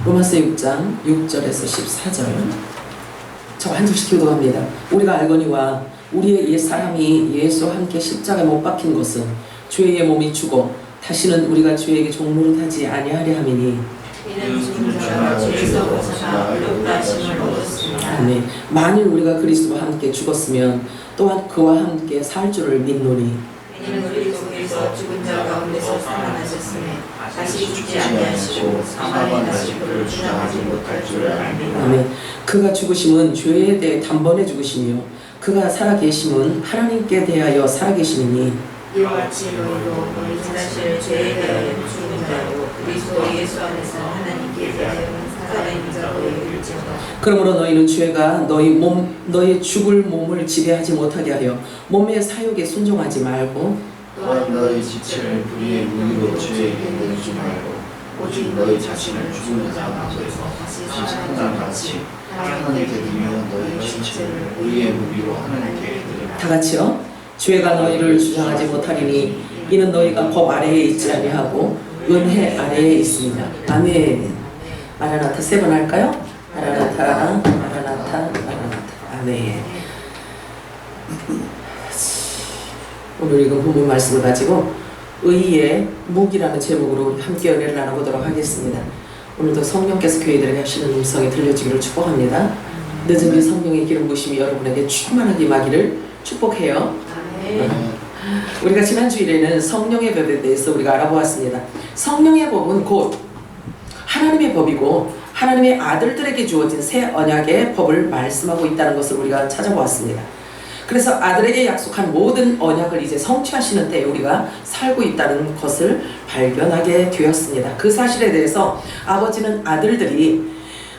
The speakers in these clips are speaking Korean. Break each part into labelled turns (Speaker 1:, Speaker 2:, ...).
Speaker 1: 로마서 6장 6절에서 14절. 저 한 절씩 교도합니다. 우리가 알거니와 우리의 옛 사람이 예수와 함께 십자가에 못 박힌 것은 죄의 몸이 죽어 다시는 우리가 죄에게 종노릇 하지 아니하려 함이니
Speaker 2: 이는 죽은 자가 죄에서 벗어나 의롭다 하심을 얻었습니다.
Speaker 1: 아멘. 만일 우리가 그리스도와 함께 죽었으면 또한 그와 함께 살 줄을 믿노니
Speaker 2: 이는 그리스도께서 죽은 자 가운데서 살아나셨으니 다시 죽지 아니하시고 사망에 다시 그를 주장하지 못할 줄을 압니다.
Speaker 1: 아멘. 그가 죽으심은 죄에 대해 단번에 죽으시며 그가 살아계심은 하나님께 대하여 살아계심이니
Speaker 2: 이와 같이 너희도 너희 자신을 죄에 대하여 죽은 자로 그리스도 예수 안에서 하나님께 대하여 살아있는 자로 여길지어다.
Speaker 1: 그러므로 너희는 죄가 너희 죽을 몸을 지배하지 못하게 하여 몸의 사욕에 순종하지 말고
Speaker 3: 또한 너희 지체를 불의의 무기로 죄에게 내주지 말고 오직 너희 자신을 죽은 자 앞에서 다시 산날 같이 하나님께 드리며 너희 지체를 불의의 무기로 하나님께 드리라.
Speaker 1: 다 같이요. 죄가 너희를 주장하지 못하리니 이는 너희가 법 아래에 있지 아니하고 은혜 아래에 있습니다. 아멘. 마라나타 세 번 할까요? 마라나타, 마라나타, 마라나타. 아멘. 오늘 읽은 본문 말씀을 가지고 의의 무기라는 제목으로 함께 은혜를 나눠보도록 하겠습니다. 오늘도 성령께서 교회들에게 하시는 음성이 들려지기를 축복합니다. 늦은 이 성령의 기름 부심이 여러분에게 충만하게 임하기를 축복해요. 우리가 지난 주일에는 성령의 법에 대해서 우리가 알아보았습니다. 성령의 법은 곧 하나님의 법이고 하나님의 아들들에게 주어진 새 언약의 법을 말씀하고 있다는 것을 우리가 찾아보았습니다. 그래서 아들에게 약속한 모든 언약을 이제 성취하시는 때에 우리가 살고 있다는 것을 발견하게 되었습니다. 그 사실에 대해서 아버지는 아들들이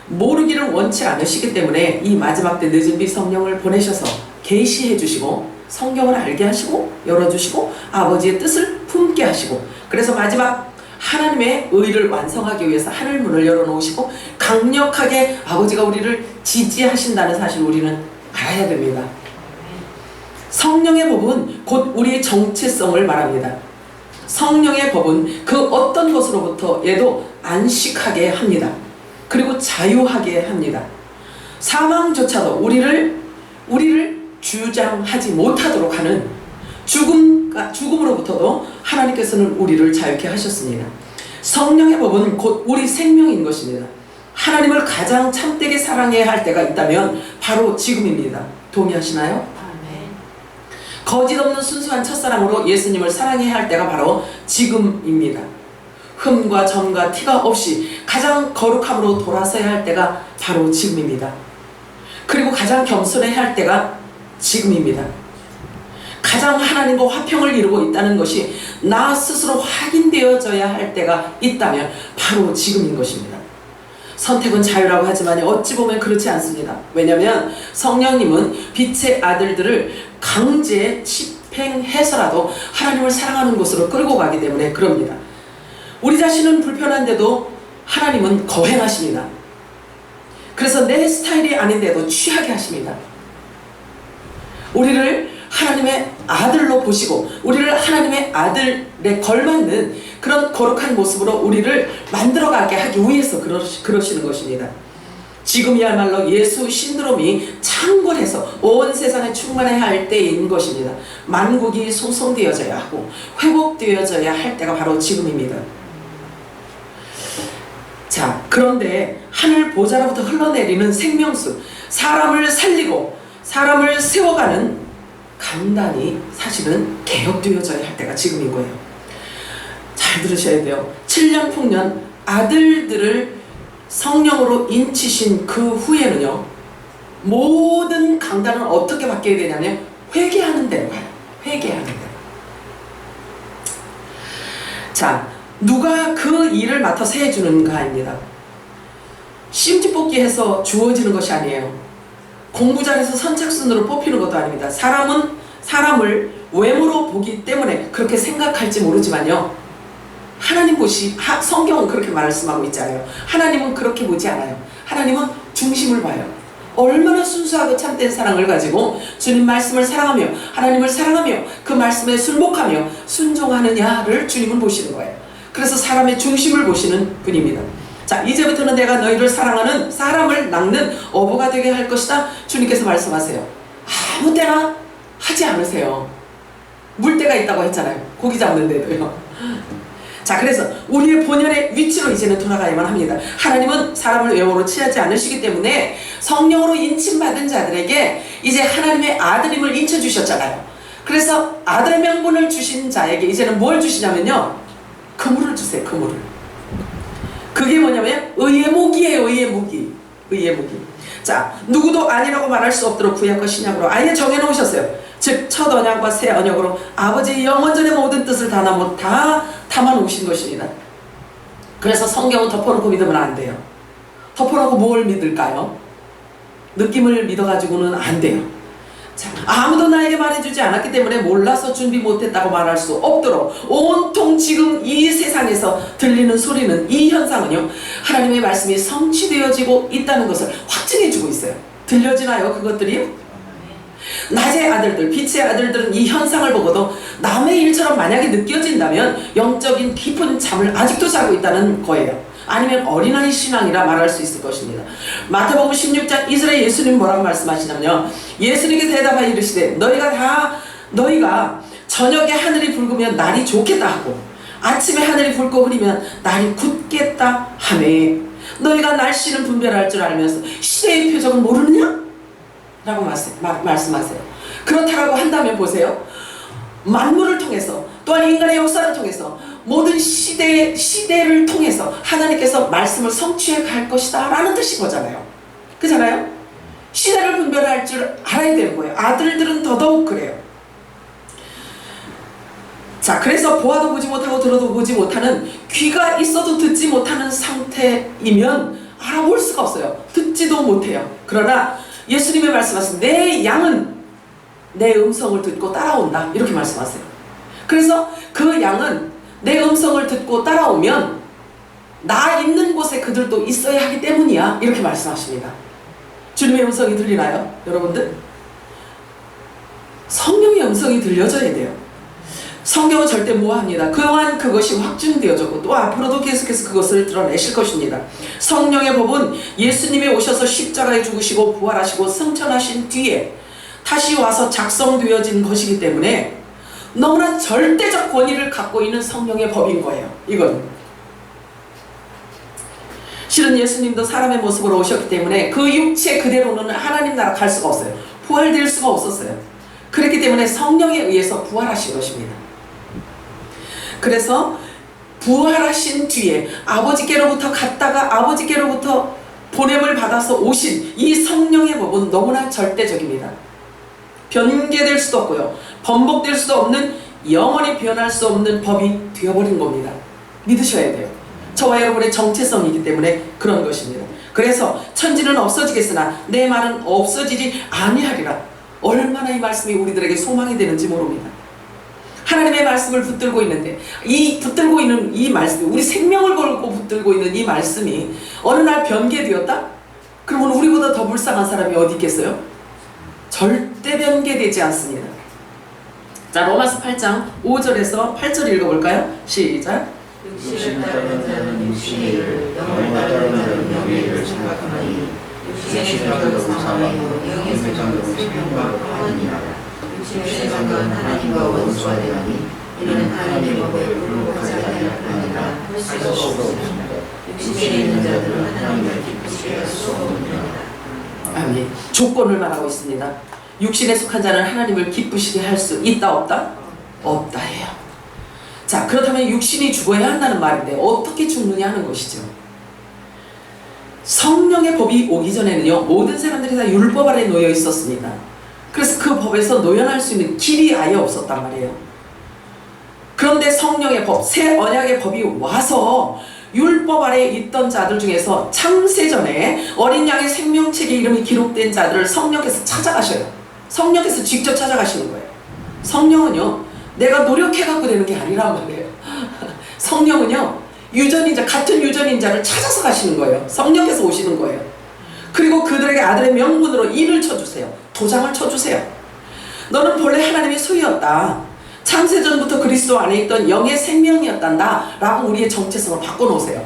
Speaker 1: 모르기를 원치 않으시기 때문에 이 마지막 때 늦은 비 성령을 보내셔서 계시해 주시고 성경을 알게 하시고 열어주시고 아버지의 뜻을 품게 하시고 그래서 마지막 하나님의 의를 완성하기 위해서 하늘 문을 열어놓으시고 강력하게 아버지가 우리를 지지하신다는 사실을 우리는 알아야 됩니다. 성령의 법은 곧 우리의 정체성을 말합니다. 성령의 법은 그 어떤 것으로부터 얘도 안식하게 합니다. 그리고 자유하게 합니다. 사망조차도 우리를 주장하지 못하도록 하는 죽음으로부터도 하나님께서는 우리를 자유케 하셨습니다. 성령의 법은 곧 우리 생명인 것입니다. 하나님을 가장 참되게 사랑해야 할 때가 있다면 바로 지금입니다. 동의하시나요?
Speaker 2: 아멘.
Speaker 1: 거짓 없는 순수한 첫사랑으로 예수님을 사랑해야 할 때가 바로 지금입니다. 흠과 점과 티가 없이 가장 거룩함으로 돌아서야 할 때가 바로 지금입니다. 그리고 가장 겸손해야 할 때가 지금입니다. 가장 하나님과 화평을 이루고 있다는 것이 나 스스로 확인되어져야 할 때가 있다면 바로 지금인 것입니다. 선택은 자유라고 하지만 어찌 보면 그렇지 않습니다. 왜냐하면 성령님은 빛의 아들들을 강제 집행해서라도 하나님을 사랑하는 곳으로 끌고 가기 때문에 그럽니다. 우리 자신은 불편한데도 하나님은 거행하십니다. 그래서 내 스타일이 아닌데도 취하게 하십니다. 우리를 하나님의 아들로 보시고 우리를 하나님의 아들에 걸맞는 그런 거룩한 모습으로 우리를 만들어가게 하기 위해서 그러시는 것입니다. 지금이야말로 예수 신드롬이 창궐해서 온 세상에 충만해야 할 때인 것입니다. 만국이 송성되어져야 하고 회복되어져야 할 때가 바로 지금입니다. 자, 그런데 하늘 보좌로부터 흘러내리는 생명수, 사람을 살리고 사람을 세워가는 강단이 사실은 개혁되어져야 할 때가 지금인 거예요. 잘 들으셔야 돼요. 7년 풍년 아들들을 성령으로 인치신 그 후에는요, 모든 강단은 어떻게 바뀌어야 되냐면 회개하는 대로 가요. 회개하는 대로. 자, 누가 그 일을 맡아서 해주는가입니다. 심지 뽑기해서 주어지는 것이 아니에요. 공부 잘해서 선착순으로 뽑히는 것도 아닙니다. 사람은 사람을 외모로 보기 때문에 그렇게 생각할지 모르지만요, 하나님 성경은 그렇게 말씀하고 있잖아요. 하나님은 그렇게 보지 않아요. 하나님은 중심을 봐요. 얼마나 순수하고 참된 사랑을 가지고 주님 말씀을 사랑하며 하나님을 사랑하며 그 말씀에 순복하며 순종하느냐를 주님은 보시는 거예요. 그래서 사람의 중심을 보시는 분입니다. 자, 이제부터는 내가 너희를 사랑하는 사람을 낳는 어부가 되게 할 것이다. 주님께서 말씀하세요. 아무 때나 하지 않으세요. 물때가 있다고 했잖아요. 고기 잡는데도요. 자, 그래서 우리의 본연의 위치로 이제는 돌아가야만 합니다. 하나님은 사람을 외모로 취하지 않으시기 때문에 성령으로 인침받은 자들에게 이제 하나님의 아들임을 인쳐주셨잖아요. 그래서 아들의 명분을 주신 자에게 이제는 뭘 주시냐면요, 그물을 주세요. 그물을. 그게 뭐냐면 의의 무기예요. 의의 무기. 의의 무기. 자, 누구도 아니라고 말할 수 없도록 구약과 신약으로 아예 정해놓으셨어요. 즉 첫 언약과 새 언약으로 아버지의 영원전의 모든 뜻을 다 담아놓으신 것입니다. 그래서 성경은 덮어놓고 믿으면 안 돼요. 덮어놓고 뭘 믿을까요? 느낌을 믿어가지고는 안 돼요. 자, 아무도 나에게 말해주지 않았기 때문에 몰라서 준비 못했다고 말할 수 없도록 온통 지금 이 세상에서 들리는 소리는, 이 현상은요, 하나님의 말씀이 성취되어지고 있다는 것을 확증해주고 있어요. 들려지나요? 그것들이요? 낮의 아들들, 빛의 아들들은 이 현상을 보고도 남의 일처럼 만약에 느껴진다면 영적인 깊은 잠을 아직도 자고 있다는 거예요. 아니면 어린아이 신앙이라 말할 수 있을 것입니다. 마태복음 16장 2절에 예수님 뭐라고 말씀하시냐면요, 예수님께 대답하여 이르시되 너희가 저녁에 하늘이 붉으면 날이 좋겠다 하고 아침에 하늘이 붉고 흐리면 날이 굳겠다 하매 너희가 날씨는 분별할 줄 알면서 시대의 표적을 모르느냐? 라고 말씀하세요. 그렇다고 한다면 보세요. 만물을 통해서, 또한 인간의 역사를 통해서, 모든 시대를 통해서 하나님께서 말씀을 성취해 갈 것이다 라는 뜻인 거잖아요. 그잖아요? 시대를 분별할 줄 알아야 되는 거예요. 아들들은 더더욱 그래요. 자, 그래서 보아도 보지 못하고 들어도 보지 못하는, 귀가 있어도 듣지 못하는 상태이면 알아볼 수가 없어요. 듣지도 못해요. 그러나 예수님의 말씀하신 내 양은 내 음성을 듣고 따라온다, 이렇게 말씀하세요. 그래서 그 양은 내 음성을 듣고 따라오면 나 있는 곳에 그들도 있어야 하기 때문이야, 이렇게 말씀하십니다. 주님의 음성이 들리나요? 여러분들? 성령의 음성이 들려져야 돼요. 성경은 절대 무화합니다. 그동안 그것이 확증되어졌고 또 앞으로도 계속해서 그것을 드러내실 것입니다. 성령의 법은 예수님이 오셔서 십자가에 죽으시고 부활하시고 승천하신 뒤에 다시 와서 작성되어진 것이기 때문에 너무나 절대적 권위를 갖고 있는 성령의 법인 거예요. 이건 실은 예수님도 사람의 모습으로 오셨기 때문에 그 육체 그대로는 하나님 나라 갈 수가 없어요. 부활될 수가 없었어요. 그렇기 때문에 성령에 의해서 부활하신 것입니다. 그래서 부활하신 뒤에 아버지께로부터 갔다가 아버지께로부터 보냄을 받아서 오신 이 성령의 법은 너무나 절대적입니다. 변개될 수도 없고요, 번복될 수도 없는, 영원히 변할 수 없는 법이 되어버린 겁니다. 믿으셔야 돼요. 저와 여러분의 정체성이기 때문에 그런 것입니다. 그래서 천지는 없어지겠으나 내 말은 없어지지 아니하리라. 얼마나 이 말씀이 우리들에게 소망이 되는지 모릅니다. 하나님의 말씀을 붙들고 있는데 이 붙들고 있는 이 말씀이, 우리 생명을 걸고 붙들고 있는 이 말씀이 어느 날 변개되었다? 그러면 우리보다 더 불쌍한 사람이 어디 있겠어요? 절대 변개되지 않습니다. 자, 로마서 8장 5절에서 8절 읽어볼까요? 시작.
Speaker 2: 육신을 따르는 자는 육신의 일을, 영을 따르는 자는 영의 일을 생각하나니 육신의 생각은 사망이요 영의 생각은 생명과 평안이라. 육신의 생각은 하나님과 원수가 되나니 이는 하나님의 법에 굴복하지 아니하니라 할 수가 없습니다. 육신에 있는 자들은 하나님을 기쁘시게 할 수 없느니라.
Speaker 1: 아멘. 조건을 말하고 있습니다. 육신에 속한 자는 하나님을 기쁘시게 할 수 있다 없다? 없다 해요. 자, 그렇다면 육신이 죽어야 한다는 말인데 어떻게 죽느냐 하는 것이죠. 성령의 법이 오기 전에는요, 모든 사람들이 다 율법 아래 놓여 있었습니다. 그래서 그 법에서 노연할 수 있는 길이 아예 없었단 말이에요. 그런데 성령의 법, 새 언약의 법이 와서 율법 아래에 있던 자들 중에서 창세전에 어린 양의 생명책에 이름이 기록된 자들을 성령께서 찾아가셔요. 성령께서 직접 찾아가시는 거예요. 성령은요, 내가 노력해갖고 되는 게 아니란 말이에요. 성령은요, 유전인자, 같은 유전인자를 찾아서 가시는 거예요. 성령께서 오시는 거예요. 그리고 그들에게 아들의 명분으로 인을 쳐주세요. 도장을 쳐주세요. 너는 본래 하나님의 소유였다. 창세전부터 그리스도 안에 있던 영의 생명이었단다 라고 우리의 정체성을 바꿔놓으세요.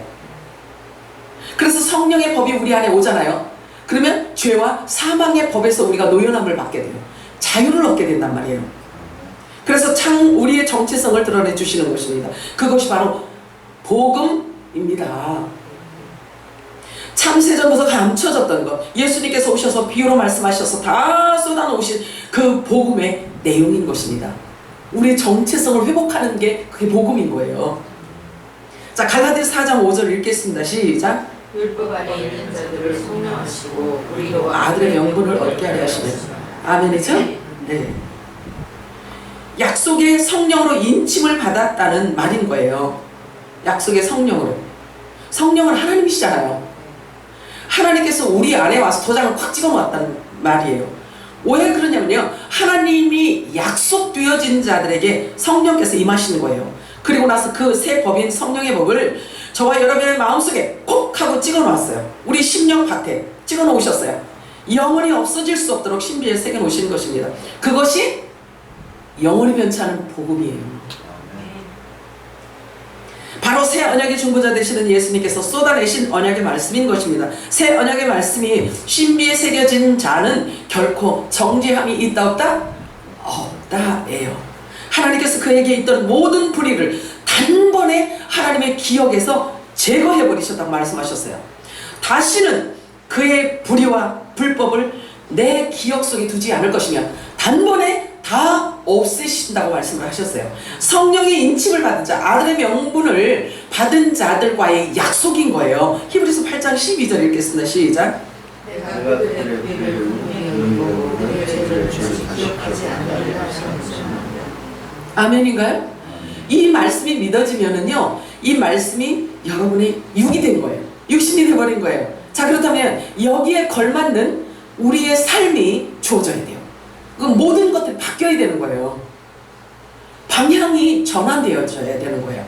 Speaker 1: 그래서 성령의 법이 우리 안에 오잖아요. 그러면 죄와 사망의 법에서 우리가 노연함을 받게 돼요. 자유를 얻게 된단 말이에요. 그래서 참 우리의 정체성을 드러내 주시는 것입니다. 그것이 바로 복음입니다. 참세전부터 감춰졌던 것, 예수님께서 오셔서 비유로 말씀하셔서 다 쏟아놓으신 그 복음의 내용인 것입니다. 우리의 정체성을 회복하는 게 그게 복음인 거예요. 자, 갈라디아서 4장 5절 읽겠습니다. 시작.
Speaker 4: 율법 아래 있는 자들을 성령하시고 우리로
Speaker 1: 아들의 명분을 얻게 하려 하시네. 아멘이죠? 네. 약속의 성령으로 인침을 받았다는 말인 거예요. 약속의 성령으로. 성령은 하나님이시잖아요. 하나님께서 우리 안에 와서 도장을 콱 찍어 놓았다는 말이에요. 왜 그러냐면요, 하나님이 약속되어진 자들에게 성령께서 임하시는 거예요. 그리고 나서 그 새 법인 성령의 법을 저와 여러분의 마음속에 콕 하고 찍어 놓았어요. 우리 심령 밭에 찍어 놓으셨어요. 영원히 없어질 수 없도록 신비에 새겨 놓으신 것입니다. 그것이 영원히 변치 않은 복음이에요. 바로 새 언약의 중보자 되시는 예수님께서 쏟아내신 언약의 말씀인 것입니다. 새 언약의 말씀이 신비에 새겨진 자는 결코 정죄함이 있다 없다? 없다예요. 하나님께서 그에게 있던 모든 불의를 단번에 하나님의 기억에서 제거해버리셨다고 말씀하셨어요. 다시는 그의 불의와 불법을 내 기억 속에 두지 않을 것이며 단번에 다 없애신다고 말씀을 하셨어요. 성령의 인침을 받은 자, 아들의 명분을 받은 자들과의 약속인 거예요. 히브리서 8장 12절 읽겠습니다. 시작.
Speaker 4: 내가 그들의 불의를 분명히 보고 그들의 죄를 기억하지 않으리라 하셨습니다.
Speaker 1: 아멘인가요? 이 말씀이 믿어지면은요, 이 말씀이 여러분의 육이 된 거예요. 육신이 되어버린 거예요. 자, 그렇다면 여기에 걸맞는 우리의 삶이 주어져야 돼요. 그 모든 것들이 바뀌어야 되는 거예요. 방향이 전환되어져야 되는 거예요.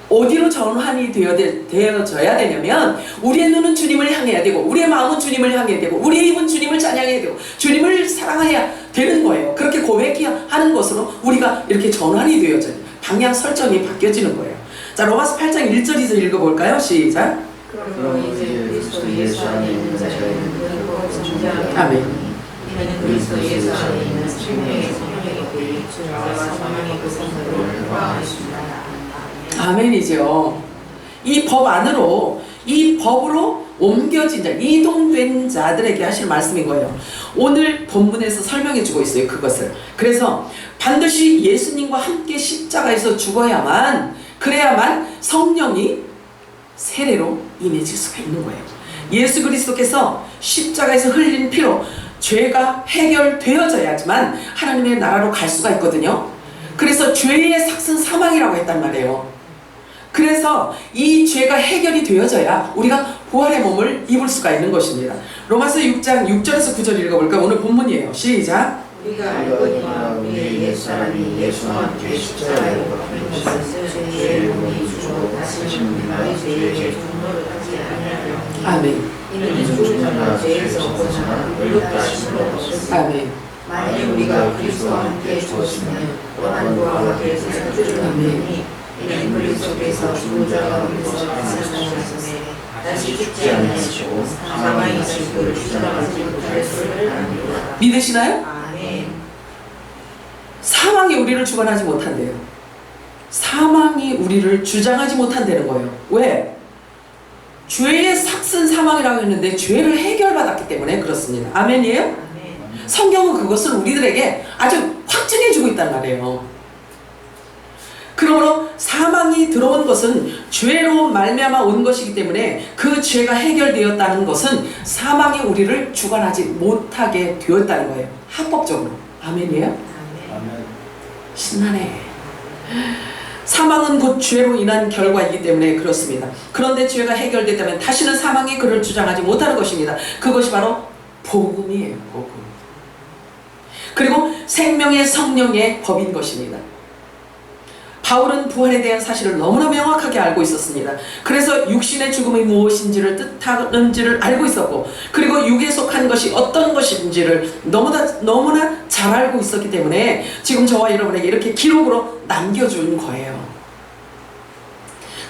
Speaker 1: 어디로 전환이 되어져야 되냐면, 우리의 눈은 주님을 향해야 되고, 우리의 마음은 주님을 향해야 되고, 우리의 입은 주님을 찬양해야 되고, 주님을 사랑해야 되는 거예요. 그렇게 고백해야 하는 것으로 우리가 이렇게 전환이 되어져요. 방향 설정이 바뀌어지는 거예요. 자, 로마서 8장 1절 2절 읽어볼까요? 시작.
Speaker 4: 그러므로 이제 그리스도 예수 안에 있는 자에게는 결코 정죄함이
Speaker 1: 아멘.
Speaker 4: 없으니 이는 그리스도 예수 안에 있는 생명의 성령의 불이 죄와 사망의 그 성도를 포함하십니다.
Speaker 1: 아멘이죠. 이 법 안으로, 이 법으로 옮겨진 자, 이동된 자들에게 하실 말씀인 거예요. 오늘 본문에서 설명해 주고 있어요, 그것을. 그래서 반드시 예수님과 함께 십자가에서 죽어야만, 그래야만 성령이 세례로 임해질 수가 있는 거예요. 예수 그리스도께서 십자가에서 흘린 피로 죄가 해결되어져야지만 하나님의 나라로 갈 수가 있거든요. 그래서 죄의 삭은 사망이라고 했단 말이에요. 그래서 이 죄가 해결이 되어져야 우리가 부활의 몸을 입을 수가 있는 것입니다. 로마서 6장 6절에서 9절 읽어볼까요? 오늘 본문이에요. 시작.
Speaker 4: 우리가 알거니와 우리의 옛사람이 예수와 함께 십자가에 못 박힌 것을 죄의 몸이 주고 다시는 우리가 죄의 종로를 하지 아니하려.
Speaker 1: 아멘.
Speaker 4: 이는 죽은 자가 죄에서 벗어나 의롭다 하심으로 얻었으니
Speaker 1: 아멘.
Speaker 4: 만일 우리가 그리스도와 함께 죽었으면 또한 그와 함께 살기를 얻으니 이는 그리스도께서 죽은 자가 가운데서 살아나셨으니 다시 죽지 아니하시고 사망이 그를 주장하지 못할 수를 아니라.
Speaker 1: 믿으시나요?
Speaker 4: 아멘.
Speaker 1: 사망이 우리를 주관하지 못한대요. 사망이 우리를 주장하지 못한다는 거예요. 왜? 죄의 삭은 사망이라고 했는데 죄를 해결받았기 때문에 그렇습니다. 아멘이에요?
Speaker 4: 아멘.
Speaker 1: 성경은 그것을 우리들에게 아주 확증해주고 있단 말이에요. 그러므로 사망이 들어온 것은 죄로 말미암아 온 것이기 때문에 그 죄가 해결되었다는 것은 사망이 우리를 주관하지 못하게 되었다는 거예요. 합법적으로. 아멘이에요?
Speaker 3: 아멘.
Speaker 1: 신나네. 사망은 곧 죄로 인한 결과이기 때문에 그렇습니다. 그런데 죄가 해결됐다면 다시는 사망이 그를 주장하지 못하는 것입니다. 그것이 바로 복음이에요. 복음. 그리고 생명의 성령의 법인 것입니다. 바울은 부활에 대한 사실을 너무나 명확하게 알고 있었습니다. 그래서 육신의 죽음이 무엇인지를 뜻하는지를 알고 있었고, 그리고 육에 속한 것이 어떤 것인지를 너무나 잘 알고 있었기 때문에 지금 저와 여러분에게 이렇게 기록으로 남겨준 거예요.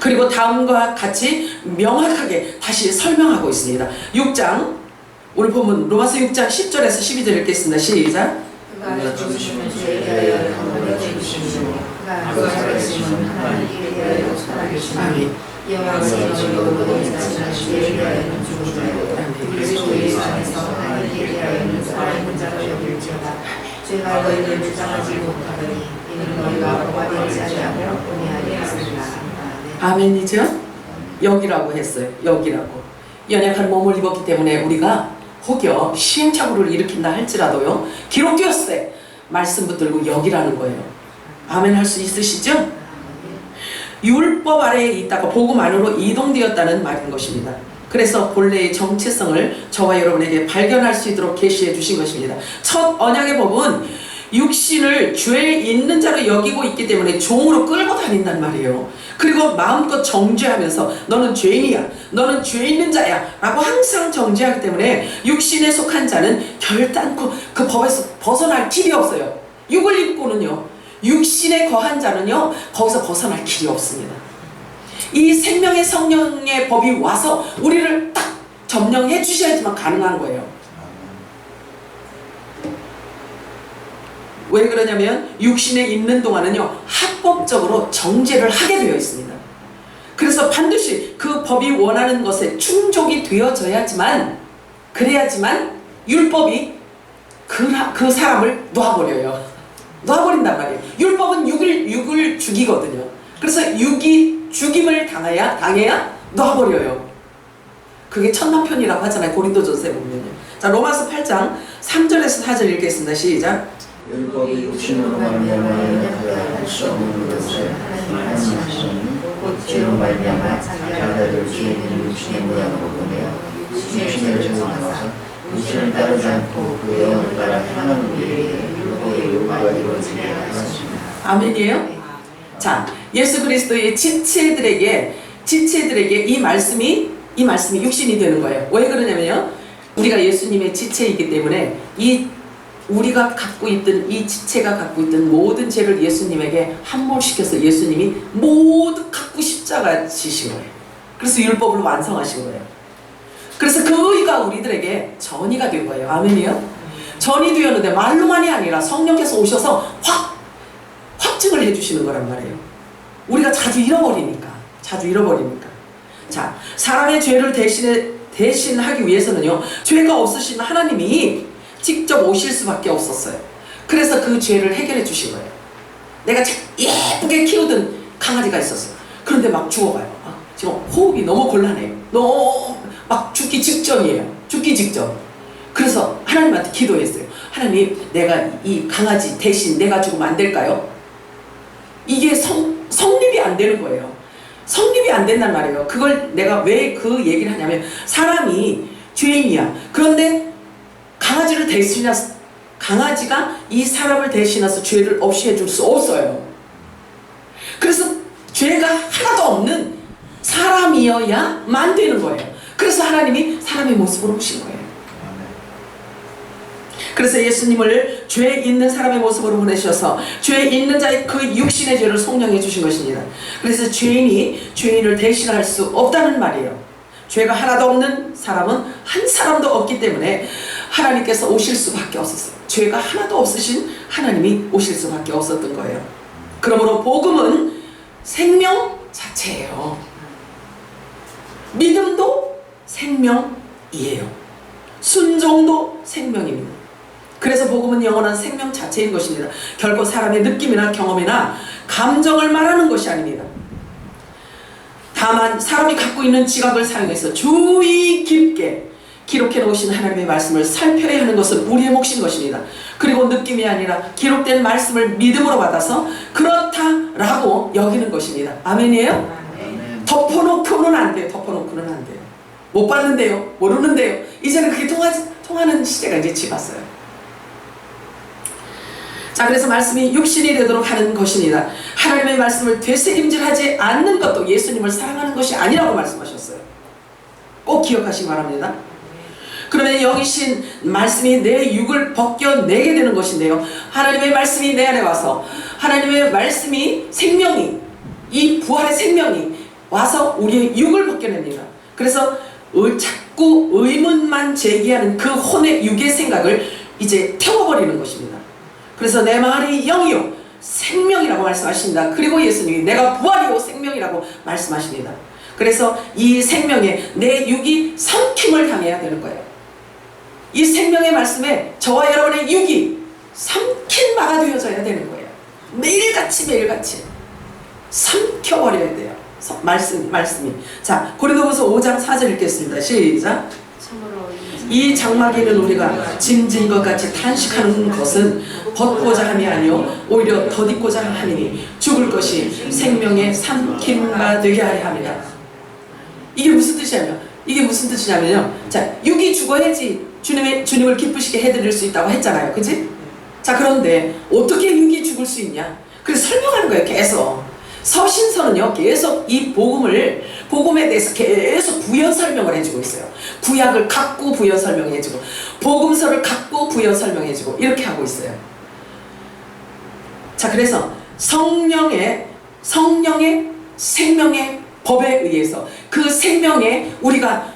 Speaker 1: 그리고 다음과 같이 명확하게 다시 설명하고 있습니다. 6장 오늘 보면 로마서 6장 10절에서 12절 읽겠습니다. 시작.
Speaker 4: 그가 죽으심은 죄에 대하여 강물에 죽으시고 그가 살아계심은 하나님께 대하여 살아계시니
Speaker 1: 아멘.
Speaker 4: 이와 지금도 모든 자신은 죄에 대하여는 죽은 자요 그리스도 예수 안에서 하나님께 대하여는 살아있는 자로 여길지어다. 죄가 너희를 주장하지 못하더니 이는 너희가 보아되지 아니하며 본의 아니하였습니다.
Speaker 1: 아멘이죠? 여기라고 했어요. 여기라고. 연약한 몸을 입었기 때문에 우리가 혹여 시행착오를 일으킨다 할지라도요, 기록되었을 말씀 붙들고 여기라는 거예요. 아멘 할 수 있으시죠? 율법 아래에 있다가 복음 안으로 이동되었다는 말인 것입니다. 그래서 본래의 정체성을 저와 여러분에게 발견할 수 있도록 계시해 주신 것입니다. 첫 언약의 법은 육신을 죄에 있는 자로 여기고 있기 때문에 종으로 끌고 다닌단 말이에요. 그리고 마음껏 정죄하면서 너는 죄인이야, 너는 죄 있는 자야 라고 항상 정죄하기 때문에 육신에 속한 자는 결단코 그 법에서 벗어날 길이 없어요. 육을 입고는요, 육신에 거한 자는요 거기서 벗어날 길이 없습니다. 이 생명의 성령의 법이 와서 우리를 딱 점령해 주셔야지만 가능한 거예요. 왜 그러냐면 육신에 있는 동안은요 합법적으로 정죄를 하게 되어 있습니다. 그래서 반드시 그 법이 원하는 것에 충족이 되어져야지만, 그래야지만 율법이 그 사람을 놔버려요. 놔버린단 말이에요. 율법은 육을 죽이거든요. 그래서 육이 죽임을 당해야 놔버려요. 그게 천마편이라고 하잖아요. 고린도전서에 보면요. 자, 로마서 8장 3절에서 4절 읽겠습니다. 시작.
Speaker 2: 율법이 육신으로 말미암아 그가 수 없는 것을 하나님 하시니
Speaker 4: 곧 죄로 말미암아
Speaker 2: 자기
Speaker 4: 자기
Speaker 2: 아들을 주의 있는 육신의 모양으로 보내어 육신의 제사장하사 육신을 따르지 않고 그 영을 따라 행하는 우리에게 율법의 요구가 이루어지게 하였습니다.
Speaker 1: 아멘이에요? 자, 예수 그리스도의 지체들에게 이 말씀이 육신이 되는 거예요. 왜 그러냐면요, 우리가 예수님의 지체이기 때문에 우리가 갖고 있던 이 지체가 갖고 있던 모든 죄를 예수님에게 함몰시켜서 예수님이 모두 갖고 십자가 지신 거예요. 그래서 율법을 완성하신 거예요. 그래서 그 의가 우리들에게 전이가 된 거예요. 아멘이요? 전이 되었는데 말로만이 아니라 성령께서 오셔서 확증을 해주시는 거란 말이에요. 우리가 자주 잃어버리니까. 자, 사람의 죄를 대신하기 위해서는요, 죄가 없으신 하나님이 직접 오실 수밖에 없었어요. 그래서 그 죄를 해결해 주신 거예요. 내가 예쁘게 키우던 강아지가 있었어요. 그런데 막 죽어가요. 지금 호흡이 너무 곤란해요. 너무 막 죽기 직전이에요. 죽기 직전. 그래서 하나님한테 기도했어요. 하나님, 내가 이 강아지 대신 내가 죽으면 안 될까요? 이게 성립이 안 되는 거예요. 성립이 안 된단 말이에요. 그걸 내가 왜 그 얘기를 하냐면, 사람이 죄인이야. 그런데 강아지가 이 사람을 대신해서 죄를 없이 해줄 수 없어요. 그래서 죄가 하나도 없는 사람이어야만 되는 거예요. 그래서 하나님이 사람의 모습으로 오신 거예요. 그래서 예수님을 죄 있는 사람의 모습으로 보내셔서 죄 있는 자의 그 육신의 죄를 속량해 주신 것입니다. 그래서 죄인이 죄인을 대신할 수 없다는 말이에요. 죄가 하나도 없는 사람은 한 사람도 없기 때문에 하나님께서 오실 수밖에 없었어요. 죄가 하나도 없으신 하나님이 오실 수밖에 없었던 거예요. 그러므로 복음은 생명 자체예요. 믿음도 생명이에요. 순종도 생명입니다. 그래서 복음은 영원한 생명 자체인 것입니다. 결코 사람의 느낌이나 경험이나 감정을 말하는 것이 아닙니다. 다만 사람이 갖고 있는 지각을 사용해서 주의 깊게 기록해 놓으신 하나님의 말씀을 살펴야 하는 것은 우리의 몫인 것입니다. 그리고 느낌이 아니라 기록된 말씀을 믿음으로 받아서 그렇다라고 여기는 것입니다. 아멘이에요?
Speaker 2: 아멘.
Speaker 1: 덮어놓고는 안 돼요. 덮어놓고는 안 돼요. 못 봤는데요. 모르는데요. 이제는 그게 통하는 시대가 이제 지났어요. 자, 그래서 말씀이 육신이 되도록 하는 것입니다. 하나님의 말씀을 되새김질하지 않는 것도 예수님을 사랑하는 것이 아니라고 말씀하셨어요. 꼭 기억하시기 바랍니다. 그러면 여기신 말씀이 내 육을 벗겨내게 되는 것인데요, 하나님의 말씀이 내 안에 와서 하나님의 말씀이 생명이, 이 부활의 생명이 와서 우리의 육을 벗겨냅니다. 그래서 자꾸 의문만 제기하는 그 혼의 육의 생각을 이제 태워버리는 것입니다. 그래서 내 말이 영이요 생명이라고 말씀하십니다. 그리고 예수님이 내가 부활이요 생명이라고 말씀하십니다. 그래서 이 생명에 내 육이 삼킴을 당해야 되는 거예요. 이 생명의 말씀에 저와 여러분의 육이 삼킨 바가 되어져야 되는 거예요. 매일같이 삼켜버려야 돼요. 말씀이. 자, 고린도후서 5장 4절 읽겠습니다. 시작. 이 장마기는 우리가 짐진 것 같이 탄식하는 것은 벗고자 함이 아니요 오히려 덧입고자 함이니 죽을 것이 생명의 삼킨 바 되게 하려 합니다. 이게 무슨 뜻이냐면요. 자, 육이 죽어야지 주님을 기쁘시게 해드릴 수 있다고 했잖아요. 그지? 자, 그런데 어떻게 육이 죽을 수 있냐? 그래서 설명하는 거예요. 계속. 서신서는요, 계속 이 복음에 대해서 계속 부연 설명을 해주고 있어요. 구약을 갖고 부연 설명해주고, 복음서를 갖고 부연 설명해주고, 이렇게 하고 있어요. 자, 그래서 성령의 생명의 법에 의해서 그 생명에 우리가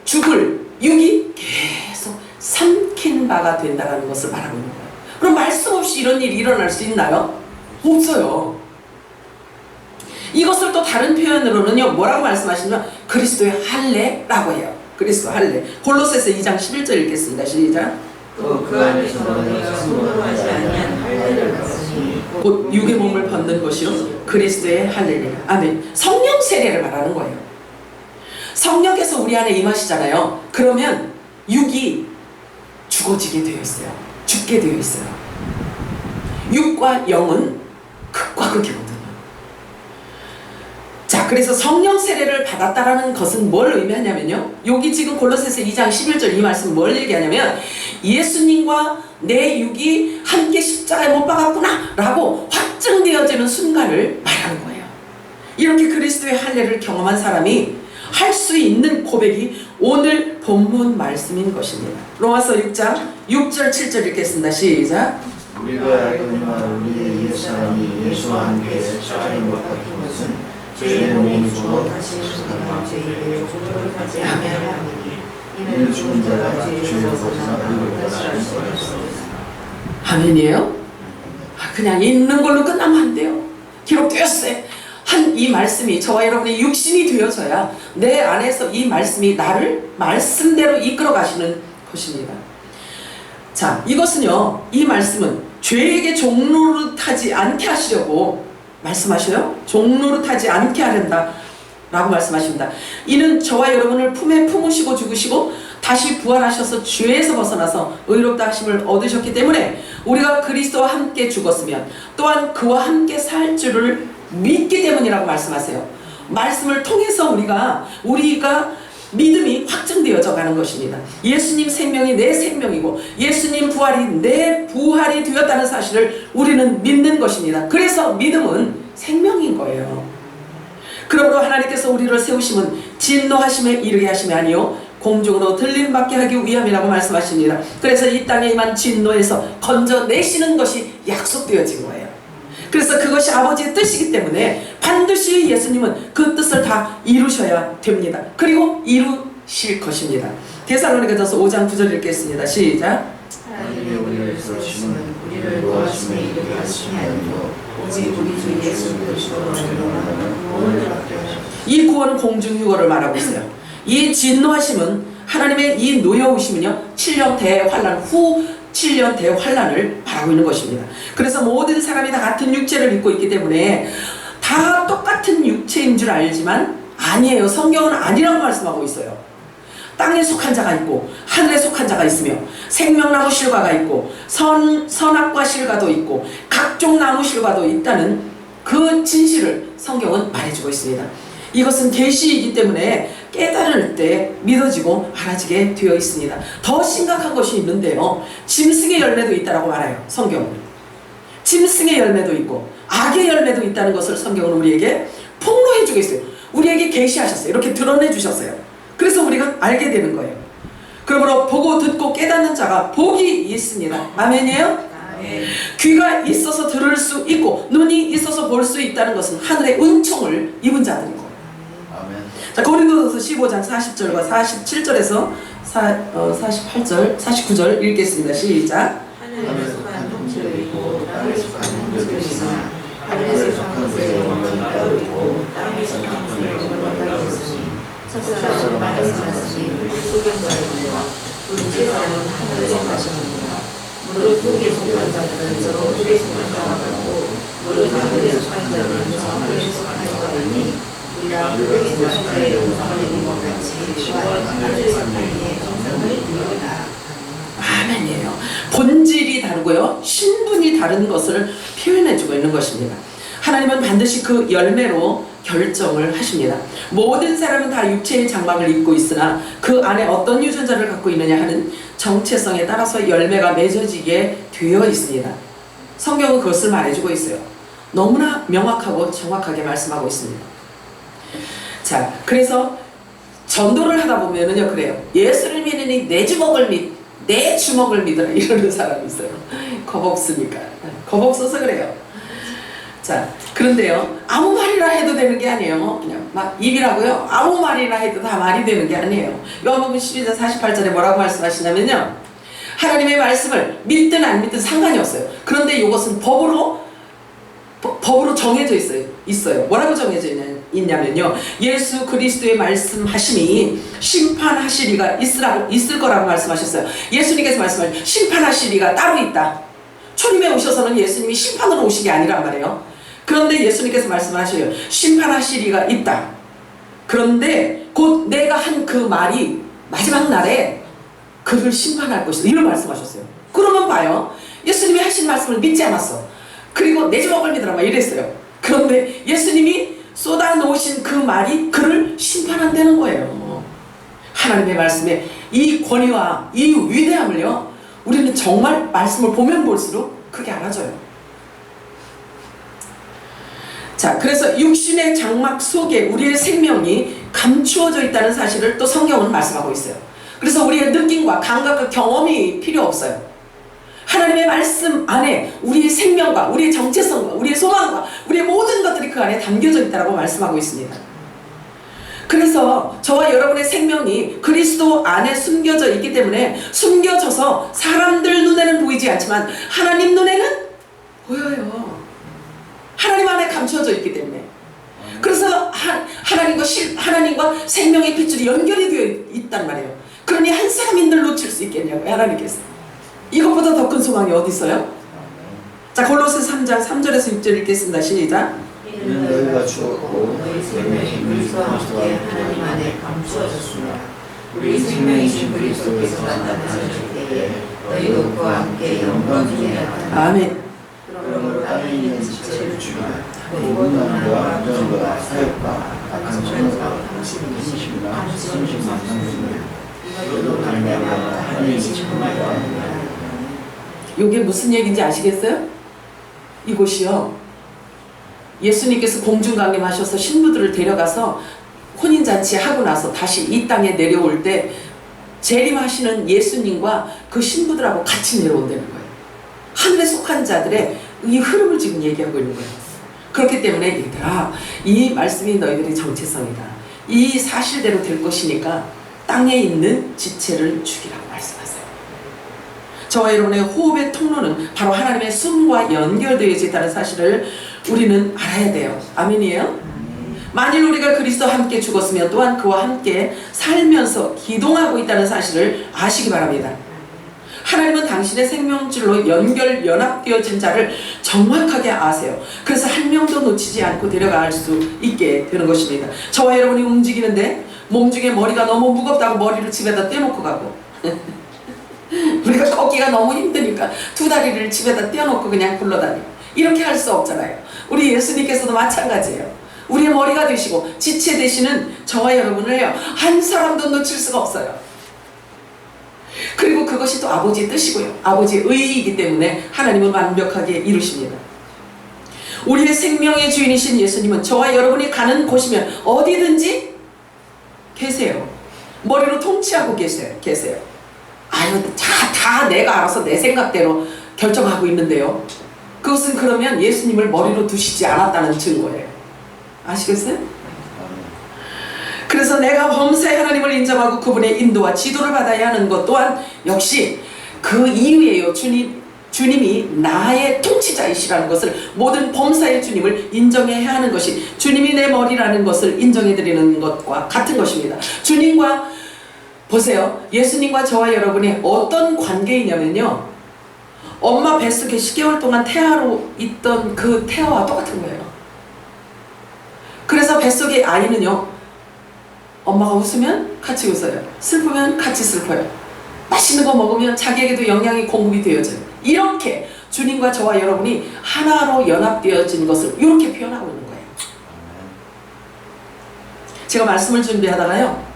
Speaker 1: 죽을 육이 계속 삼킨 바가 된다는 것을 말하고 있는 거예요. 그럼 말씀 없이 이런 일이 일어날 수 있나요? 없어요. 이것을 또 다른 표현으로는요, 뭐라고 말씀하시냐면 그리스도의 할례라고 해요. 그리스도 할례. 골로새서 2장 11절 읽겠습니다. 시작.
Speaker 4: 그 안에서 너희가 손으로 하지 아니한 할례를 받으니
Speaker 1: 곧 육의 몸을 벗는 것이요 그리스도의 할례니라. 아멘. 성령 세례를 말하는 거예요. 성령께서 우리 안에 임하시잖아요. 그러면 육이 죽어지게 되어 있어요. 죽게 되어 있어요. 육과 영은 극과 극이거든요. 자, 그래서 성령 세례를 받았다라는 것은 뭘 의미하냐면요, 여기 지금 골로새서 2장 11절 이 말씀은 뭘 얘기하냐면 예수님과 내 육이 함께 십자가에 못 박았구나 라고 확증되어지는 순간을 말하는 거예요. 이렇게 그리스도의 할례를 경험한 사람이 할 수 있는 고백이 오늘 본문 말씀인 것입니다. 로마서 6장 6절 7절 읽겠습니다. 시작.
Speaker 3: 우리가 알거니와 우리의 옛사람이 예수와 함께 십자가에 못 박힌 것은 죄의 몸이 죽어
Speaker 4: 다시 죽는 죄를 조절하지 아니하리니
Speaker 3: 이는 죽은 자가 죄에서 벗어나는 것을 알 수 없어.
Speaker 1: 아멘이에요? 그냥 있는 걸로 끝나면 안 돼요. 기록되었어요. 한 이 말씀이 저와 여러분의 육신이 되어져야 내 안에서 이 말씀이 나를 말씀대로 이끌어 가시는 것입니다. 자, 이것은요, 이 말씀은 죄에게 종노릇하지 않게 하시려고 말씀하셔요. 종노릇하지 않게 하련다 라고 말씀하십니다. 이는 저와 여러분을 품에 품으시고 죽으시고 다시 부활하셔서 죄에서 벗어나서 의롭다 하심을 얻으셨기 때문에 우리가 그리스도와 함께 죽었으면 또한 그와 함께 살 줄을 믿기 때문이라고 말씀하세요. 말씀을 통해서 우리가 믿음이 확증되어져 가는 것입니다. 예수님 생명이 내 생명이고 예수님 부활이 내 부활이 되었다는 사실을 우리는 믿는 것입니다. 그래서 믿음은 생명인 거예요. 그러므로 하나님께서 우리를 세우심은 진노하심에 이르게 하심이 아니요 공중으로 들림받게 하기 위함이라고 말씀하십니다. 그래서 이 땅에 임한 진노에서 건져내시는 것이 약속되어진 거예요. 그래서 그것이 아버지의 뜻이기 때문에 반드시 예수님은 그 뜻을 다 이루셔야 됩니다. 그리고 이루실 것입니다. 데살로니가전서 5장 9절 읽겠습니다. 시작.
Speaker 3: 하나님의 우리를 세우심은 우리를 구하심에 이르게 하심이 아니요 오직 우리 주 예수 그리스도로 영원하는 구원을 받게 하셨습니다.
Speaker 1: 이 구원은 공중유고를 말하고 있어요. 이 진노하심은 하나님의 이 노여우심은요 7년 대환란 후 7년 대환란을 말하고 있는 것입니다. 그래서 모든 사람이 다 같은 육체를 입고 있기 때문에 다 똑같은 육체인 줄 알지만 아니에요. 성경은 아니라고 말씀하고 있어요. 땅에 속한 자가 있고 하늘에 속한 자가 있으며 생명나무 실과가 있고 선악과 실과도 있고 각종 나무 실과도 있다는 그 진실을 성경은 말해주고 있습니다. 이것은 계시이기 때문에 깨달을 때 믿어지고 알아지게 되어 있습니다. 더 심각한 것이 있는데요, 짐승의 열매도 있다라고 말해요. 성경은 짐승의 열매도 있고 악의 열매도 있다는 것을 성경은 우리에게 폭로해주고 있어요. 우리에게 계시하셨어요. 이렇게 드러내 주셨어요. 그래서 우리가 알게 되는 거예요. 그러므로 보고 듣고 깨닫는 자가 복이 있습니다. 아멘이에요? 귀가 있어서 들을 수 있고 눈이 있어서 볼 수 있다는 것은 하늘의 은총을 입은 자들인 거예요.
Speaker 2: 아멘.
Speaker 1: 자, 고린도전서 15장 40절과 47절에서 48절, 49절 읽겠습니다. 시작.
Speaker 4: 하늘에 속한 통치를 있고 땅에 속한 통치를 있으나 하늘에 속한 것의 영광은 따로 있고 땅에 속한 것의 영광은 따로 있으니 첫사람은 말씀하시니 우리 소경자이니라 둘째 사람은 하늘에 속하시느니라 무릇 북에 속한 자들은 저 북에 속한 자와 같고 무릇 하늘에 속한 자들은 저 하늘에 속한 자가 있니 우리가 북에 속한 자의 영광을 입은 것 같이 또한 하늘에 속한 이의 영광을 입으리라.
Speaker 1: 아멘이에요. 본질이 다르고요, 신분이 다른 것을 표현해주고 있는 것입니다. 하나님은 반드시 그 열매로 결정을 하십니다. 모든 사람은 다 육체의 장막을 입고 있으나 그 안에 어떤 유전자를 갖고 있느냐 하는 정체성에 따라서 열매가 맺어지게 되어 있습니다. 성경은 그것을 말해주고 있어요. 너무나 명확하고 정확하게 말씀하고 있습니다. 자, 그래서 전도를 하다 보면은요, 그래요. 예수를 믿으니 내 주먹을 믿으라 이러는 사람이 있어요. 겁 없으니까. 겁 없어서 그래요. 자, 그런데요, 아무 말이나 해도 되는 게 아니에요. 그냥 막 입이라고요, 아무 말이나 해도 다 말이 되는 게 아니에요. 요한복음 12장 48절에 뭐라고 말씀하시냐면요, 하나님의 말씀을 믿든 안 믿든 상관이 없어요. 그런데 이것은 법으로 정해져 있어요. 뭐라고 정해져 있냐면요, 예수 그리스도의 말씀하심이 심판하시리가 있을 거라고 말씀하셨어요. 예수님께서 말씀하신 심판하시리가 따로 있다. 초림에 오셔서는 예수님이 심판으로 오신 게 아니란 말이에요. 그런데 예수님께서 말씀하셔요. 심판하시리가 있다. 그런데 곧 내가 한 그 말이 마지막 날에 그를 심판할 것이다. 이런 말씀하셨어요. 그러면 봐요. 예수님이 하신 말씀을 믿지 않았어. 그리고 내 주먹을 믿으라 막 이랬어요. 그런데 예수님이 쏟아놓으신 그 말이 그를 심판한다는 거예요. 하나님의 말씀에 이 권위와 이 위대함을요, 우리는 정말 말씀을 보면 볼수록 크게 알아져요. 자, 그래서 육신의 장막 속에 우리의 생명이 감추어져 있다는 사실을 또 성경은 말씀하고 있어요. 그래서 우리의 느낌과 감각과 경험이 필요 없어요. 하나님의 말씀 안에 우리의 생명과 우리의 정체성과 우리의 소망과 우리의 모든 것들이 그 안에 담겨져 있다고 말씀하고 있습니다. 그래서 저와 여러분의 생명이 그리스도 안에 숨겨져 있기 때문에 숨겨져서 사람들 눈에는 보이지 않지만 하나님 눈에는 보여요. 하나님 안에 감춰져 있기 때문에. 그래서 하나님과 생명의 핏줄이 연결이 되어 있단 말이에요. 그러니 한 사람인들 놓칠 수 있겠냐고요, 하나님께서. 이것보다 더 큰 소망이 어디 있어요? 자, 골로새 3장 3절에서 6절 읽겠습니다. 시작.
Speaker 2: 이는 너희가 죽었고
Speaker 4: 너희 생명이 그리스도와 함께 하나님 안에 감추어졌으나 우리 생명이신 그리스도께서 나타나실 때에 너희도 그와 함께 영광 중에 나타나.
Speaker 1: 아멘.
Speaker 4: 그러므로 땅에 있는 지체를 죽이라.
Speaker 2: 분노와 안전과 사역과 악한 소명과 신심과 성심과 상심을 너희도 말미암아 하나님이 정말과 하느니라.
Speaker 1: 이게 무슨 얘기인지 아시겠어요? 이곳이요, 예수님께서 공중강림하셔서 신부들을 데려가서 혼인잔치 하고 나서 다시 이 땅에 내려올 때 재림하시는 예수님과 그 신부들하고 같이 내려온다는 거예요. 하늘에 속한 자들의 이 흐름을 지금 얘기하고 있는 거예요. 그렇기 때문에 얘들아, 이 말씀이 너희들의 정체성이다. 이 사실대로 될 것이니까 땅에 있는 지체를 죽이라고 말씀하세요. 저와 여러분의 호흡의 통로는 바로 하나님의 숨과 연결되어 있다는 사실을 우리는 알아야 돼요. 아멘이에요? 만일 우리가 그리스도와 함께 죽었으면 또한 그와 함께 살면서 기동하고 있다는 사실을 아시기 바랍니다. 하나님은 당신의 생명줄로 연합되어진 자를 정확하게 아세요. 그래서 한 명도 놓치지 않고 데려갈 수 있게 되는 것입니다. 저와 여러분이 움직이는데 몸 중에 머리가 너무 무겁다고 머리를 집에다 떼놓고 가고 우리가 걷기가 너무 힘드니까 두 다리를 집에다 떼어놓고 그냥 굴러다니고 이렇게 할 수 없잖아요. 우리 예수님께서도 마찬가지예요. 우리의 머리가 되시고 지체 되시는 저와 여러분을요, 한 사람도 놓칠 수가 없어요. 그리고 그것이 또 아버지의 뜻이고요, 아버지의 의의이기 때문에 하나님은 완벽하게 이루십니다. 우리의 생명의 주인이신 예수님은 저와 여러분이 가는 곳이면 어디든지 계세요. 머리로 통치하고 계세요. 아유, 다 내가 알아서 내 생각대로 결정하고 있는데요, 그것은 그러면 예수님을 머리로 두시지 않았다는 증거예요. 아시겠어요? 그래서 내가 범사의 하나님을 인정하고 그분의 인도와 지도를 받아야 하는 것 또한 역시 그 이유예요. 주님이 나의 통치자이시라는 것을, 모든 범사의 주님을 인정해야 하는 것이 주님이 내 머리라는 것을 인정해드리는 것과 같은 것입니다. 주님과, 보세요, 예수님과 저와 여러분이 어떤 관계이냐면요, 엄마 뱃속에 10개월 동안 태아로 있던 그 태아와 똑같은 거예요. 그래서 뱃속의 아이는요, 엄마가 웃으면 같이 웃어요, 슬프면 같이 슬퍼요, 맛있는 거 먹으면 자기에게도 영양이 공급이 되어져요. 이렇게 주님과 저와 여러분이 하나로 연합되어진 것을 이렇게 표현하고 있는 거예요. 제가 말씀을 준비하다가요,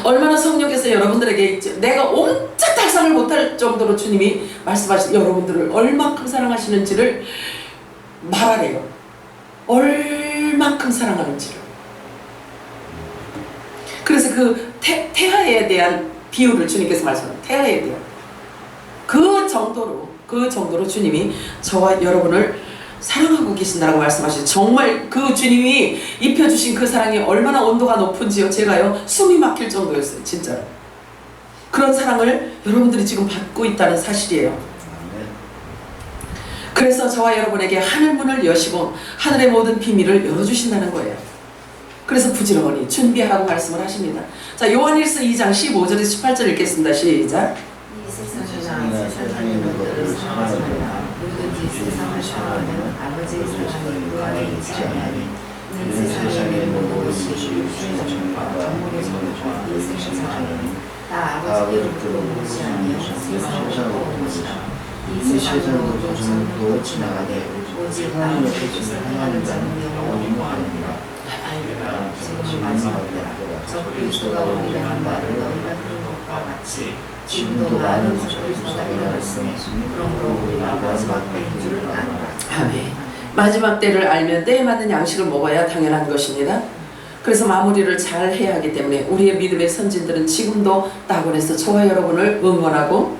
Speaker 1: 얼마나 성령께서 여러분들에게 내가 옴짝 달성을 못할 정도로 주님이 말씀하신 여러분들을 얼만큼 사랑하시는지를 말하래요. 얼만큼 사랑하는지를. 그래서 그 태아에 대한 비유를 주님께서 말씀하셨어요. 태아에 대한 그 정도로 주님이 저와 여러분을 사랑하고 계신다라고 말씀하시죠. 정말 그 주님이 입혀주신 그 사랑이 얼마나 온도가 높은지요, 제가요 숨이 막힐 정도였어요. 진짜로. 그런 사랑을 여러분들이 지금 받고 있다는 사실이에요. 그래서 저와 여러분에게 하늘 문을 여시고 하늘의 모든 비밀을 열어주신다는 거예요. 그래서 부지런히 준비하라고 말씀을 하십니다. 자, 요한일서 2장 15절에서 18절 읽겠습니다. 시작.
Speaker 4: 이 세상이나 세상에 있는 것들을 사랑하느냐 누구든지 세상을 사랑하면 아버지의 사랑이 그 안에 있지 아니하니 이 세상에 있는 모든 것이 육신의 정과 정물의 정과 이 세상 사랑은 다 아버지께로부터 온 것이 아니요 세상으로부터 온 것이라. 이 세상으로 조금도 지나가되 오직 하나님의 뜻을 행하는 자는 영원히 무하느니라. 지금 마지막 때라. 저 그리스도가 오리라 한 말을 너희가 들은 것과 같이 지금도 많은 그리스도가 일어났으니 그러므로 우리가 마지막 때인 줄을 아노라.
Speaker 1: 아멘. 마지막 때를 알면 때에 맞는 양식을 먹어야 당연한 것입니다. 그래서 마무리를 잘 해야 하기 때문에 우리의 믿음의 선진들은 지금도 낙원에서 저와 여러분을 응원하고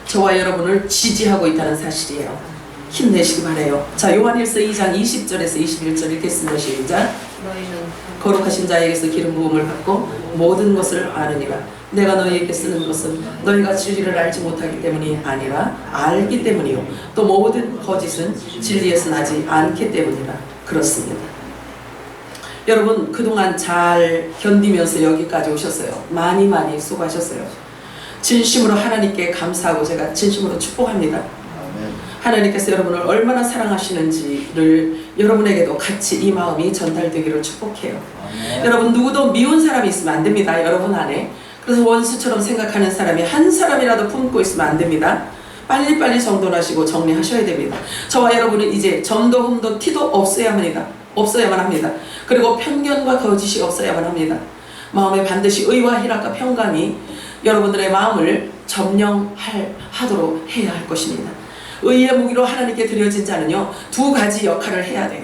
Speaker 1: 저와 여러분을 지지하고 있다는 사실이에요. 힘내시기 바라요. 자, 요한일서 2장 20절에서 21절 읽겠습니다. 시작.
Speaker 4: 너희는
Speaker 1: 거룩하신 자에게서 기름 부음을 받고 모든 것을 아느니라. 내가 너희에게 쓰는 것은 너희가 진리를 알지 못하기 때문이 아니라 알기 때문이요 또 모든 거짓은 진리에서 나지 않기 때문이라. 그렇습니다. 여러분, 그동안 잘 견디면서 여기까지 오셨어요. 많이 수고하셨어요. 진심으로 하나님께 감사하고 제가 진심으로 축복합니다. 하나님께서 여러분을 얼마나 사랑하시는지를 여러분에게도 같이 이 마음이 전달되기를 축복해요. 여러분, 누구도 미운 사람이 있으면 안 됩니다. 여러분 안에. 그래서 원수처럼 생각하는 사람이 한 사람이라도 품고 있으면 안 됩니다. 빨리빨리 정돈하시고 정리하셔야 됩니다. 저와 여러분은 이제 점도 흠도 티도 없어야만 합니다. 그리고 편견과 거짓이 없어야만 합니다. 마음에 반드시 의와 희락과 평강이 여러분들의 마음을 점령하도록 해야 할 것입니다. 의의 무기로 하나님께 드려진 자는요, 두 가지 역할을 해야 돼요.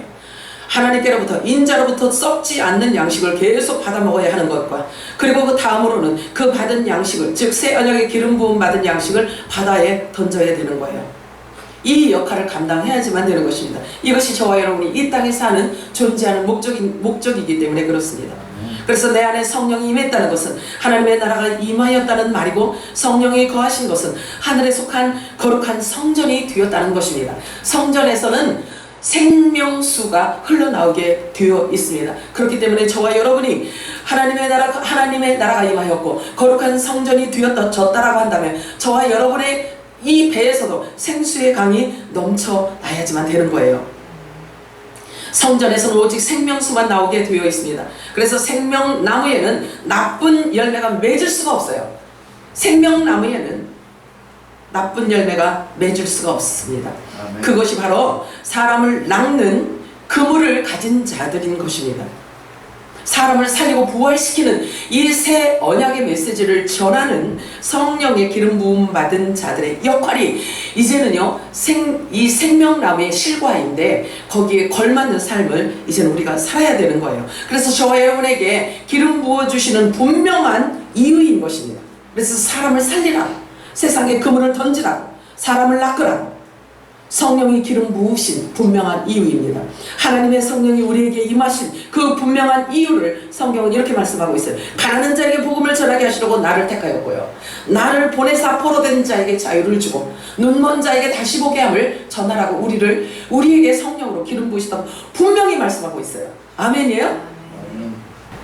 Speaker 1: 하나님께로부터, 인자로부터 썩지 않는 양식을 계속 받아 먹어야 하는 것과, 그리고 그 다음으로는 그 받은 양식을, 즉 새 언약의 기름 부음 받은 양식을 바다에 던져야 되는 거예요. 이 역할을 감당해야지만 되는 것입니다. 이것이 저와 여러분이 이 땅에 사는 존재하는 목적이기 때문에 그렇습니다. 그래서 내 안에 성령이 임했다는 것은 하나님의 나라가 임하였다는 말이고, 성령이 거하신 것은 하늘에 속한 거룩한 성전이 되었다는 것입니다. 성전에서는 생명수가 흘러나오게 되어 있습니다. 그렇기 때문에 저와 여러분이 하나님의 나라가 임하였고 거룩한 성전이 되어졌다라고 한다면 저와 여러분의 이 배에서도 생수의 강이 넘쳐나야지만 되는 거예요. 성전에서는 오직 생명수만 나오게 되어 있습니다. 그래서 생명나무에는 나쁜 열매가 맺을 수가 없어요. 생명나무에는 나쁜 열매가 맺을 수가 없습니다.
Speaker 2: 아멘.
Speaker 1: 그것이 바로 사람을 낚는 그물을 가진 자들인 것입니다. 사람을 살리고 부활시키는 이 새 언약의 메시지를 전하는 성령의 기름 부음 받은 자들의 역할이 이제는요, 이 생명나무의 실과인데 거기에 걸맞는 삶을 이제는 우리가 살아야 되는 거예요. 그래서 저와 여러분에게 기름 부어주시는 분명한 이유인 것입니다. 그래서 사람을 살리라, 세상에 그물을 던지라, 사람을 낚으라. 성령이 기름 부으신 분명한 이유입니다. 하나님의 성령이 우리에게 임하신 그 분명한 이유를 성경은 이렇게 말씀하고 있어요. 가난한 자에게 복음을 전하게 하시려고 나를 택하였고요, 나를 보내사 포로된 자에게 자유를 주고 눈먼 자에게 다시 보게 함을 전하라고 우리에게 성령으로 기름 부으시다고 분명히 말씀하고 있어요. 아멘이에요?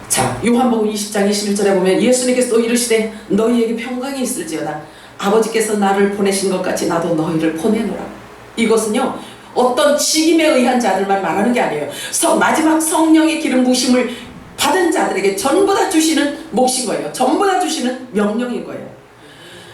Speaker 1: 자, 요한복음 20장 21절에 보면 예수님께서 또 이르시되 너희에게 평강이 있을지어다. 아버지께서 나를 보내신 것 같이 나도 너희를 보내노라. 이것은요, 어떤 직임에 의한 자들만 말하는 게 아니에요. 마지막 성령의 기름 부으심을 받은 자들에게 전부 다 주시는 몫인 거예요. 전부 다 주시는 명령인 거예요.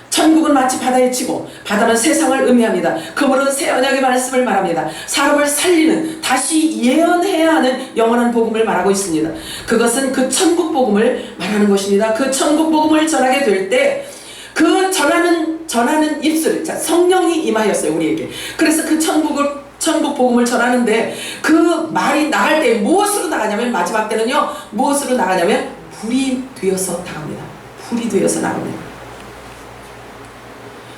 Speaker 1: 천국은 마치 바다에 치고, 바다는 세상을 의미합니다. 그물은 새 언약의 말씀을 말합니다. 사람을 살리는, 다시 예언해야 하는 영원한 복음을 말하고 있습니다. 그것은 그 천국 복음을 말하는 것입니다. 그 천국 복음을 전하게 될 때 그 전하는 입술, 자, 성령이 임하였어요, 우리에게. 그래서 그 천국 복음을 전하는데 그 말이 나갈 때 무엇으로 나가냐면, 마지막 때는요, 무엇으로 나가냐면 불이 되어서 나갑니다. 불이 되어서 나갑니다.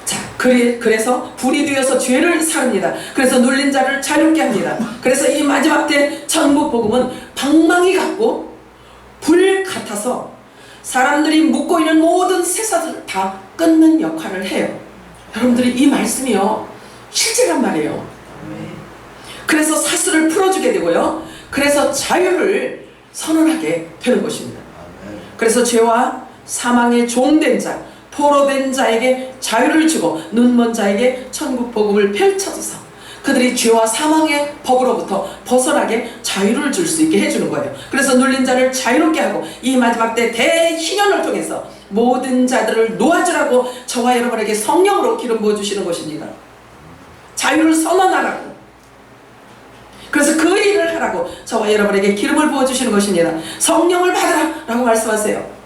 Speaker 1: 자, 그래서 불이 되어서 죄를 사릅니다. 그래서 눌린 자를 자유롭게 합니다. 그래서 이 마지막 때 천국 복음은 방망이 같고 불 같아서 사람들이 묻고 있는 모든 쇠사슬을 다 끊는 역할을 해요. 여러분들이 이 말씀이요, 실제란 말이에요. 그래서 사슬을 풀어주게 되고요, 그래서 자유를 선언하게 되는 것입니다. 그래서 죄와 사망의 종된 자, 포로된 자에게 자유를 주고 눈먼 자에게 천국 복음을 펼쳐줘서 그들이 죄와 사망의 법으로부터 벗어나게 자유를 줄 수 있게 해주는 거예요. 그래서 눌린 자를 자유롭게 하고 이 마지막 때 대희년을 통해서 모든 자들을 놓아주라고 저와 여러분에게 성령으로 기름 부어주시는 것입니다. 자유를 선언하라고. 그래서 그 일을 하라고 저와 여러분에게 기름을 부어주시는 것입니다. 성령을 받으라 라고 말씀하세요.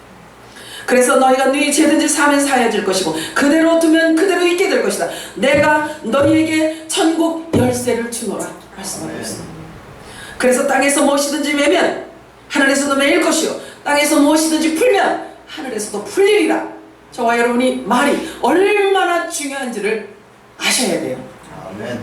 Speaker 1: 그래서 너희가 너희 죄든지 사면 사해질 것이고 그대로 두면 그대로 있게 될 것이다. 내가 너희에게 천국 열쇠를 주노라 말씀하고 있습니다. 그래서 땅에서 무엇이든지 매면 하늘에서도 매일 것이요, 땅에서 무엇이든지 풀면 하늘에서도 풀리리라. 저와 여러분이 말이 얼마나 중요한지를 아셔야 돼요.
Speaker 2: 아멘.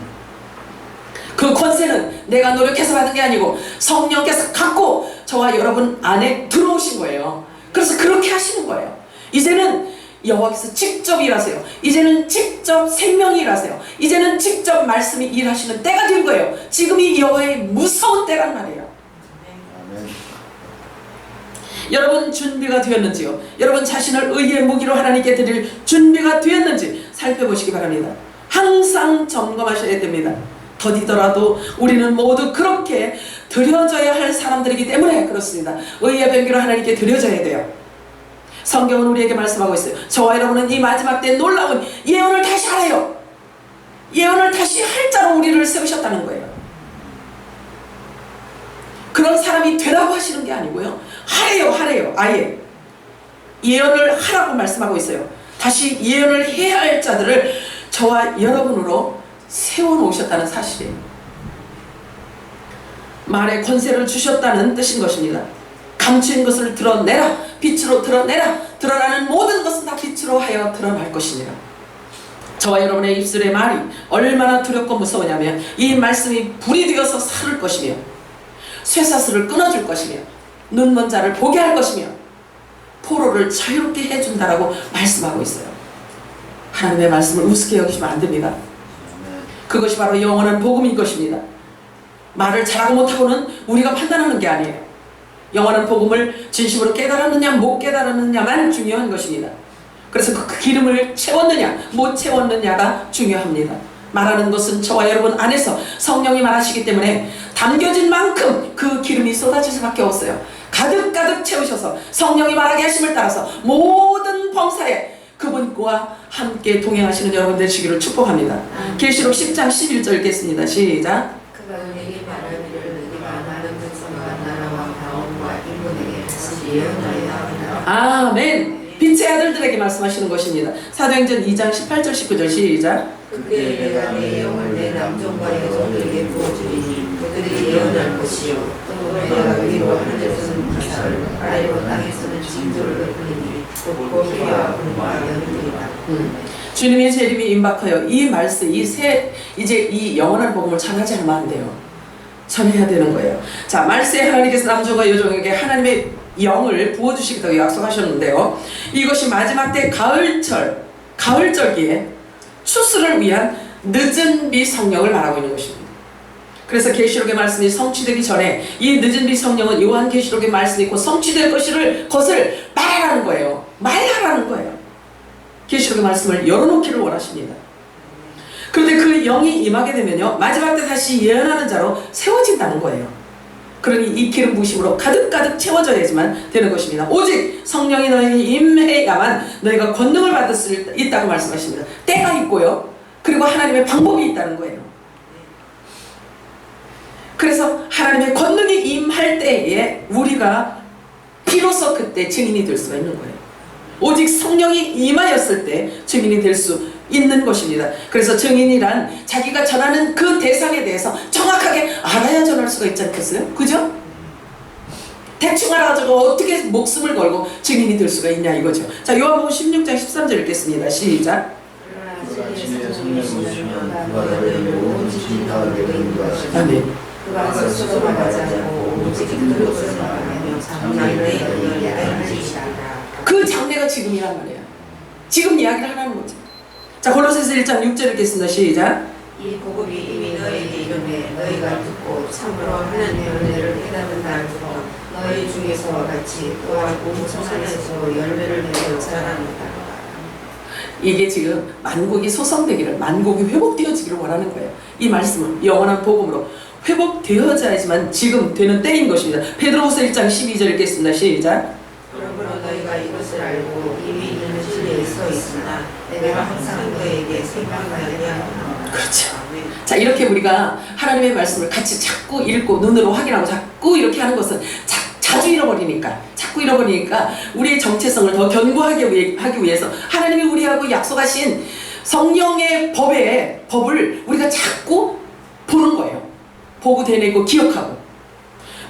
Speaker 1: 그 권세는 내가 노력해서 받은 게 아니고 성령께서 갖고 저와 여러분 안에 들어오신 거예요. 그래서 그렇게 하시는 거예요. 이제는 여호와께서 직접 일하세요. 이제는 직접 생명이 일하세요. 이제는 직접 말씀이 일하시는 때가 된 거예요. 지금이 여호와의 무서운 때란 말이에요.
Speaker 2: 아멘.
Speaker 1: 여러분 준비가 되었는지요? 여러분 자신을 의의 무기로 하나님께 드릴 준비가 되었는지 살펴보시기 바랍니다. 항상 점검하셔야 됩니다. 더디더라도 우리는 모두 그렇게 드려져야 할 사람들이기 때문에 그렇습니다. 의의 변기로 하나님께 드려져야 돼요. 성경은 우리에게 말씀하고 있어요. 저와 여러분은 이 마지막 때 놀라운 예언을 다시 하래요. 예언을 다시 할 자로 우리를 세우셨다는 거예요. 그런 사람이 되라고 하시는 게 아니고요, 하래요. 아예 예언을 하라고 말씀하고 있어요. 다시 예언을 해야 할 자들을 저와 여러분으로 세워놓으셨다는 사실이에요. 말에 권세를 주셨다는 뜻인 것입니다. 감추인 것을 드러내라, 빛으로 드러내라. 드러나는 모든 것은 다 빛으로 하여 드러날 것입니다. 저와 여러분의 입술의 말이 얼마나 두렵고 무서우냐면 이 말씀이 불이 되어서 사를 것이며 쇠사슬을 끊어줄 것이며 눈먼 자를 보게 할 것이며 포로를 자유롭게 해준다라고 말씀하고 있어요. 하나님의 말씀을 우습게 여기시면 안 됩니다. 그것이 바로 영원한 복음인 것입니다. 말을 잘하고 못하고는 우리가 판단하는 게 아니에요. 영원한 복음을 진심으로 깨달았느냐 못 깨달았느냐만 중요한 것입니다. 그래서 그 기름을 채웠느냐 못 채웠느냐가 중요합니다. 말하는 것은 저와 여러분 안에서 성령이 말하시기 때문에 담겨진 만큼 그 기름이 쏟아질 수밖에 없어요. 가득가득 채우셔서 성령이 말하게 하심을 따라서 모든 범사에 그분과 함께 동행하시는 여러분 되시기를 축복합니다. 계시록 10장 11절 읽겠습니다. 시작.
Speaker 4: 그가 내게 말하기를 네가 나는 백성과 나라와 다원과 인문에게 다시 예언하여야 한다.
Speaker 1: 아멘. 빛의 아들들에게 말씀하시는 것입니다. 사도행전 2장 18절 19절 시작.
Speaker 4: 그때 내가 내 영을 내 남종과 여종들에게 부어주리니 그들이 예언할 것이요 또 내가 위로 하늘에서는 기사를 아래로 땅에서는 징조를 베푸리니 곧 피와 불과 연기리라.
Speaker 1: 주님의 재림이 임박하여 이 말씀, 이제 이 영원한 복음을 전하지 않으면 안 돼요. 전해야 되는 거예요. 자, 말세에 하나님께서 남종과 여종에게 하나님의 영을 부어주시겠다고 약속하셨는데요. 이것이 마지막 때 가을절기에 추수를 위한 늦은 비 성령을 말하고 있는 것입니다. 그래서 계시록의 말씀이 성취되기 전에 이 늦은 비 성령은 요한 계시록의 말씀이 곧 성취될 것을 말하라는 거예요. 말하라는 거예요. 계시록의 말씀을 열어놓기를 원하십니다. 그런데 그 영이 임하게 되면요, 마지막 때 다시 예언하는 자로 세워진다는 거예요. 그러니 이 기름 부으심으로 가득가득 채워져야지만 되는 것입니다. 오직 성령이 너에게 임해야만 너희가 권능을 받을 수 있다고 말씀하십니다. 때가 있고요, 그리고 하나님의 방법이 있다는 거예요. 그래서 하나님의 권능이 임할 때에 우리가 비로소 그때 증인이 될 수가 있는 거예요. 오직 성령이 임하였을 때 증인이 될 수 있는 것입니다. 그래서 증인이란 자기가 전하는 그 대상에 대해서 정확하게 알아야 전할 수가 있지 않겠어요? 그죠? 대충 알아가지고 어떻게 목숨을 걸고 증인이 될 수가 있냐 이거죠. 자, 요한복음 16장 13절 읽겠습니다. 시작.
Speaker 3: 그가 진리의 성령을 주시면 그가 너희를 모든 진리 가운데 인도하시고
Speaker 1: 아멘.
Speaker 4: 그가 스스로 말하지 않고 오직 그것을 말하며 장래의 너희를 알리시리라.
Speaker 1: 그 장래가 지금이란 말이에요. 지금 이야기를 하라는 거죠. 자, 골로새서 1장 6절 읽겠습니다. 시작.
Speaker 4: 이 복음이 이미 너희에게 이르매 너희가 듣고 참으로 하나님의 은혜를 깨닫는 날부터 너희 중에서 같이 또한 온 세상에서 열매를 맺어 자랍니다.
Speaker 1: 이게 지금 만국이 소성되기를, 만국이 회복되어지기를 원하는 거예요. 이 말씀은 영원한 복음으로 회복되어져야지만 지금 되는 때인 것입니다. 베드로후서 1장 12절 읽겠습니다. 시작.
Speaker 4: 그러므로 너희가 이것을 알고 이미 있는 진리에 서 있으나 내가 항상 너희에게 생각나게 하노라.
Speaker 1: 그렇죠. 자, 이렇게 우리가 하나님의 말씀을 같이 자꾸 읽고 눈으로 확인하고 자꾸 이렇게 하는 것은 자주 잃어버리니까 우리의 정체성을 더 견고하게 하기 위해서 하나님이 우리하고 약속하신 성령의 법을 우리가 자꾸 보는 거예요. 보고 되뇌고 기억하고.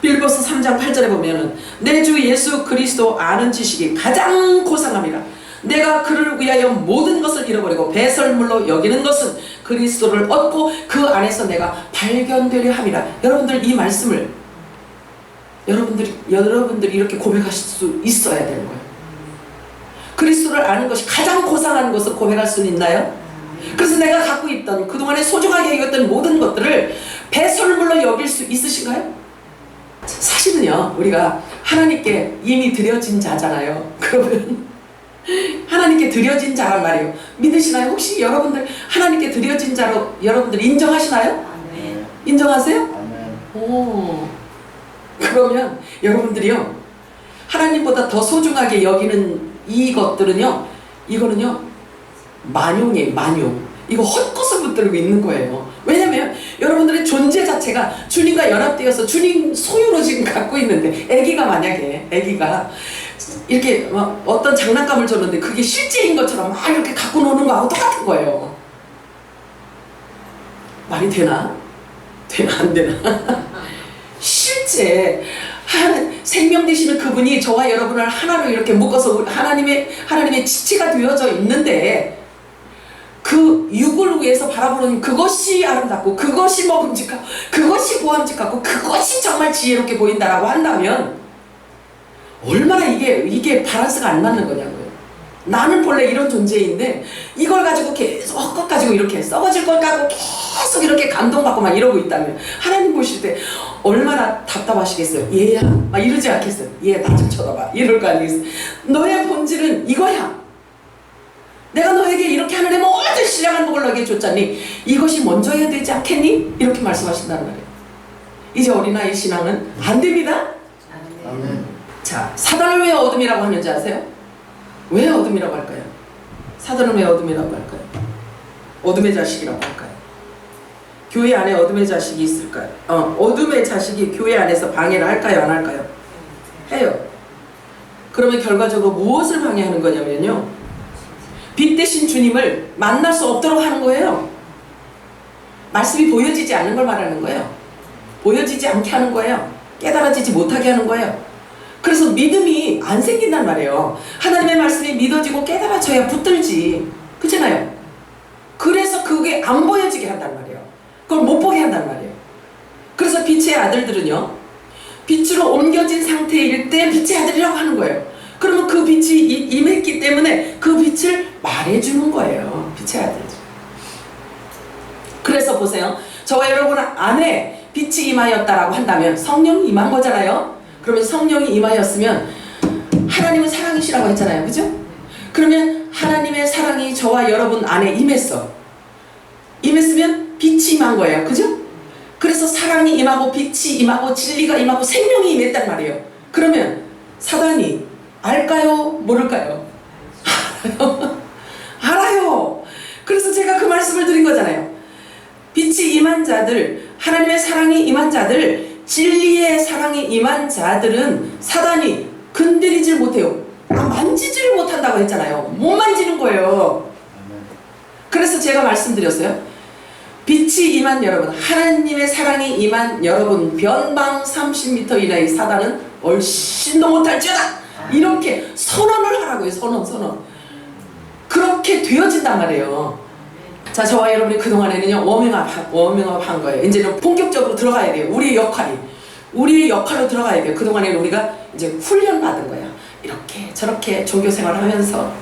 Speaker 1: 빌보서 3장 8절에 보면은 내 주 예수 그리스도 아는 지식이 가장 고상함이라. 내가 그를 위하여 모든 것을 잃어버리고 배설물로 여기는 것은 그리스도를 얻고 그 안에서 내가 발견되려 함이라. 여러분들 이 말씀을 여러분들이 이렇게 고백하실 수 있어야 되는 거예요. 그리스도를 아는 것이 가장 고상한 것을 고백할 수 있나요? 그래서 내가 갖고 있던 그동안에 소중하게 여겼던 모든 것들을 배설물로 여길 수 있으신가요? 사실은요, 우리가 하나님께 이미 드려진 자잖아요. 그러면 하나님께 드려진 자란 말이에요. 믿으시나요? 혹시 여러분들 하나님께 드려진 자로 여러분들 인정하시나요?
Speaker 4: 아멘.
Speaker 1: 인정하세요?
Speaker 3: 아멘.
Speaker 1: 오, 그러면 여러분들이요, 하나님보다 더 소중하게 여기는 이것들은요, 이거는요 만용이에요. 만용. 이거 헛것을 붙들고 있는 거예요. 왜냐면 여러분들의 존재 자체가 주님과 연합되어서 주님 소유로 지금 갖고 있는데, 만약에 애기가 이렇게 막 어떤 장난감을 줬는데 그게 실제인 것처럼 막 이렇게 갖고 노는 거하고 똑같은 거예요. 말이 되나? 되나 안 되나? 실제 생명 되시는 그분이 저와 여러분을 하나로 이렇게 묶어서 하나님의 지체가 되어져 있는데, 그 육을 위해서 바라보는 그것이 아름답고 그것이 먹음직하고 그것이 보암직하고 그것이 정말 지혜롭게 보인다라고 한다면 얼마나 이게 밸런스가 안 맞는 거냐고요. 나는 본래 이런 존재인데 이걸 가지고 계속 헛것 가지고 이렇게 썩어질 걸 가지고 계속 이렇게 감동받고 막 이러고 있다면 하나님 보실 때 얼마나 답답하시겠어요. 얘야 막 이러지 않겠어요. 얘 나 좀 쳐다봐 이럴 거 아니겠어요. 너의 본질은 이거야. 내가 너에게 이렇게 하늘의 모든 신령한 복을 너에게 줬잖니 이것이 먼저여야 되지 않겠니? 이렇게 말씀하신다는 말이에요. 이제 어린아이 신앙은 안 됩니다.
Speaker 3: 아멘.
Speaker 1: 자, 사단을 왜 어둠이라고 하는지 아세요? 왜 어둠이라고 할까요? 사단은 왜 어둠이라고 할까요? 어둠의 자식이라고 할까요? 교회 안에 어둠의 자식이 있을까요? 어둠의 자식이 교회 안에서 방해를 할까요? 안 할까요? 해요. 그러면 결과적으로 무엇을 방해하는 거냐면요, 빛 대신 주님을 만날 수 없도록 하는 거예요. 말씀이 보여지지 않는 걸 말하는 거예요. 보여지지 않게 하는 거예요. 깨달아지지 못하게 하는 거예요. 그래서 믿음이 안 생긴단 말이에요. 하나님의 말씀이 믿어지고 깨달아져야 붙들지. 그렇잖아요. 그래서 그게 안 보여지게 한단 말이에요. 그걸 못 보게 한단 말이에요. 그래서 빛의 아들들은요, 빛으로 옮겨진 상태일 때 빛의 아들이라고 하는 거예요. 그러면 그 빛이 임했기 때문에 그 빛을 말해주는 거예요. 빛의 아들들. 그래서 보세요. 저와 여러분 안에 빛이 임하였다라고 한다면 성령이 임한 거잖아요. 그러면 성령이 임하였으면 하나님은 사랑이시라고 했잖아요. 그죠? 그러면 하나님의 사랑이 저와 여러분 안에 임했어. 임했으면 빛이 임한 거예요. 그죠? 그래서 사랑이 임하고 빛이 임하고 진리가 임하고 생명이 임했단 말이에요. 그러면 사단이 알까요? 모를까요? 알아요. 알아요. 그래서 제가 그 말씀을 드린 거잖아요. 빛이 임한 자들, 하나님의 사랑이 임한 자들, 진리의 사랑이 임한 자들은 사단이 건드리질 못해요. 만지지를 못한다고 했잖아요. 못 만지는 거예요. 그래서 제가 말씀드렸어요. 빛이 임한 여러분, 하나님의 사랑이 임한 여러분, 변방 30m 이내의 사단은 얼씬도 못할지어다. 이렇게 선언을 하라고요. 선언. 그렇게 되어진단 말이에요. 자, 저와 여러분이 그동안에는요, 워밍업 한 거예요. 이제는 본격적으로 들어가야 돼요. 우리의 역할로 들어가야 돼요. 그동안에는 우리가 이제 훈련 받은 거야. 이렇게 저렇게 종교 생활을 하면서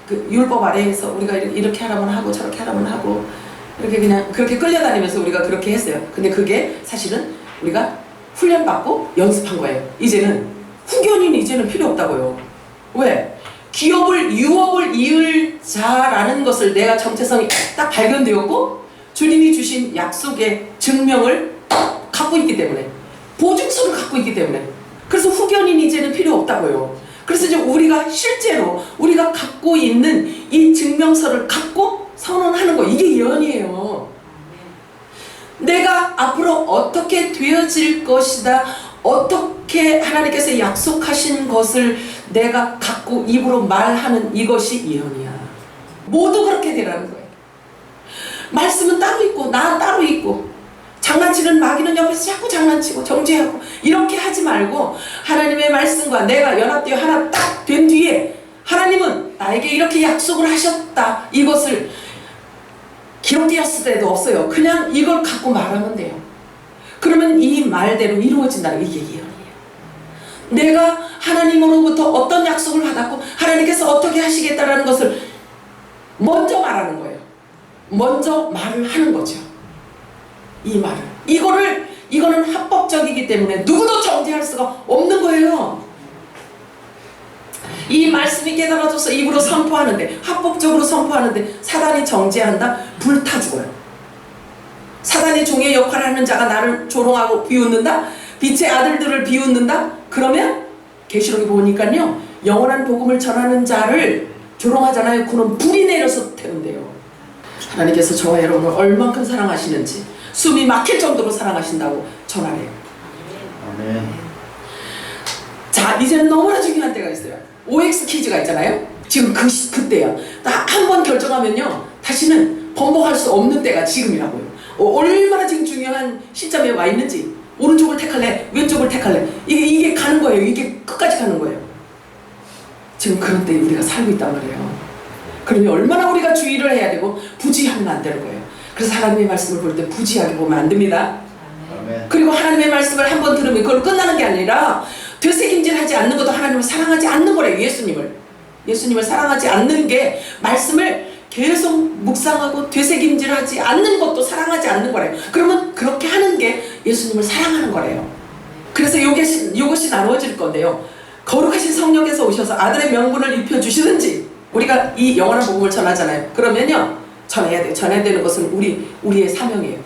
Speaker 1: 그 율법 아래에서 우리가 이렇게 하라면 하고 저렇게 하라면 하고 이렇게 그냥 그렇게 끌려다니면서 우리가 그렇게 했어요. 근데 그게 사실은 우리가 훈련받고 연습한 거예요. 이제는 후견인 이제는 필요 없다고요. 왜? 유업을 이을 자라는 것을 내가 정체성이 딱 발견되었고 주님이 주신 약속의 증명을 갖고 있기 때문에, 보증서를 갖고 있기 때문에, 그래서 후견인 이제는 필요 없다고요. 그래서 이제 우리가 실제로 우리가 갖고 있는 이 증명서를 갖고 선언하는 거, 이게 예언이에요. 내가 앞으로 어떻게 되어질 것이다, 어떻게 하나님께서 약속하신 것을 내가 갖고 입으로 말하는 이것이 예언이야. 모두 그렇게 되라는 거예요. 말씀은 따로 있고 나 따로 있고, 장난치는 마귀는 옆에서 자꾸 장난치고 정죄하고 이렇게 하지 말고 하나님의 말씀과 내가 연합되어 하나 딱 된 뒤에 하나님은 나에게 이렇게 약속을 하셨다, 이것을 기록되었을 때도 없어요. 그냥 이걸 갖고 말하면 돼요. 그러면 이 말대로 이루어진다는 게 이게 예언이에요. 내가 하나님으로부터 어떤 약속을 받았고 하나님께서 어떻게 하시겠다라는 것을 먼저 말하는 거예요. 먼저 말을 하는 거죠. 이 말을. 이거는 합법적이기 때문에 누구도 정죄할 수가 없는 거예요. 이 말씀이 깨달아져서 입으로 선포하는데, 합법적으로 선포하는데 사단이 정죄한다? 불타 죽어요. 사단의 종의 역할을 하는 자가 나를 조롱하고 비웃는다? 빛의 아들들을 비웃는다? 그러면 계시록에 보니까요, 영원한 복음을 전하는 자를 조롱하잖아요. 그는 불이 내려서 태운대요. 하나님께서 저와 여러분을 얼만큼 사랑하시는지, 숨이 막힐 정도로 사랑하신다고 전하래요.
Speaker 2: 아멘.
Speaker 1: 자, 이제는 너무나 중요한 때가 있어요. OX 퀴즈가 있잖아요. 지금 그때야. 딱 한 번 결정하면요, 다시는 번복할 수 없는 때가 지금이라고요. 얼마나 지금 중요한 시점에 와 있는지. 오른쪽을 택할래? 왼쪽을 택할래? 이게 가는 거예요. 이게 끝까지 가는 거예요. 지금 그런 때에 우리가 살고 있단 말이에요. 그러면 얼마나 우리가 주의를 해야 되고 부지하면 안 되는 거예요. 그래서 하나님의 말씀을 볼 때 부지하게 보면 안 됩니다.
Speaker 2: 아멘.
Speaker 1: 그리고 하나님의 말씀을 한 번 들으면 그걸 끝나는 게 아니라 되새김질하지 않는 것도 하나님을 사랑하지 않는 거래요. 예수님을 사랑하지 않는 게, 말씀을 계속 묵상하고 되새김질하지 않는 것도 사랑하지 않는 거래요. 그러면 그렇게 하는 게 예수님을 사랑하는 거래요. 그래서 이것이 나누어질 건데요, 거룩하신 성령께서 오셔서 아들의 명분을 입혀주시든지, 우리가 이 영원한 복음을 전하잖아요. 그러면요, 전해야 돼요. 전해야 되는 것은 우리의 사명이에요.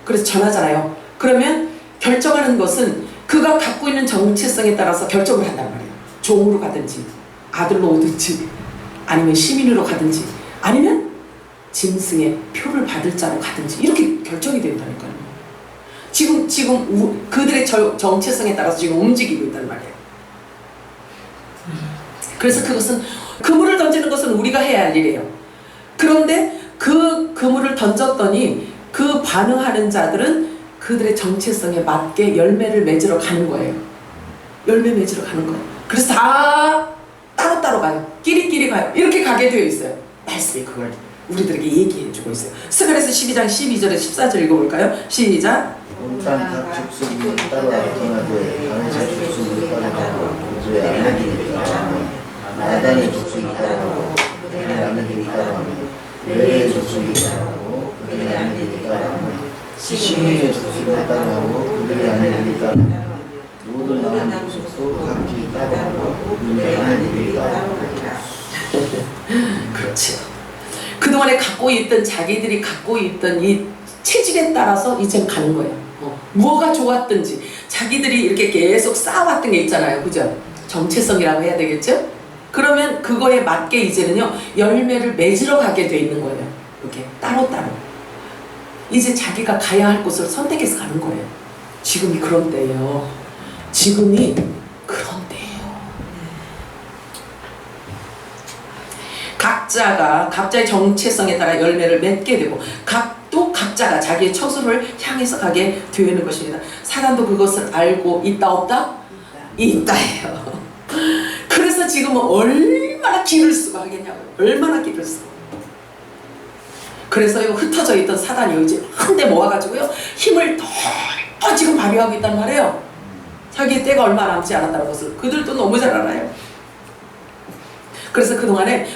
Speaker 1: 그래서 전하잖아요. 그러면 결정하는 것은 그가 갖고 있는 정체성에 따라서 결정을 한단 말이에요. 종으로 가든지 아들로 오든지 아니면 시민으로 가든지 아니면 짐승의 표를 받을 자로 가든지 이렇게 결정이 된다니까요. 지금 그들의 정체성에 따라서 지금 움직이고 있단 말이에요. 그래서 그것은, 그물을 던지는 것은 우리가 해야 할 일이에요. 그런데 그 그물을 던졌더니 그 반응하는 자들은 그들의 정체성에 맞게 열매를 맺으러 가는 거예요. 열매 맺으러 가는 거예요. 그래서 다 따로따로 가요. 끼리끼리 가요. 이렇게 가게 되어 있어요. 말씀이 그걸 우리들에게 얘기해주고 있어요. 스가랴서 12장 12절에 14절 읽어볼까요? 시작.
Speaker 2: 온땅 각 족속이 따라 떠나되 다른 족속이 따라가고 그들의 아내들이 따라가며 나단의 족속이 따라가고 그들의 아내들이 따라가며 레의 족속이 따라가고 그들의 아내들이 따라가며 시므의 족속이 따라가고 그들의 아내들이 따라가며 모든 남은 족속도 각기 따라가고 그들의 아내들이 따라가고.
Speaker 1: 그렇죠. 그동안에 자기들이 갖고 있던 이 체질에 따라서 이젠 가는 거예요. 뭐가 좋았든지 자기들이 이렇게 계속 쌓아왔던 게 있잖아요. 그죠? 정체성이라고 해야 되겠죠? 그러면 그거에 맞게 이제는요 열매를 맺으러 가게 돼 있는 거예요. 이렇게 따로따로 이제 자기가 가야 할 곳을 선택해서 가는 거예요. 지금이 그런 때예요. 지금이 그런 때예요. 각자의 정체성에 따라 열매를 맺게 되고 또 각자가 자기의 처소를 향해서 가게 되는 것입니다. 사단도 그것을 알고 있다 없다? 있다예요. 그래서 지금은 얼마나 길을 쓰고 하겠냐고요. 얼마나 길을 쓰고. 그래서 흩어져 있던 사단이 이제 한데 모아가지고요 힘을 더 지금 발휘하고 있단 말이에요. 자기의 때가 얼마 남지 않았다는 것을 그들도 너무 잘 알아요. 그래서 그동안에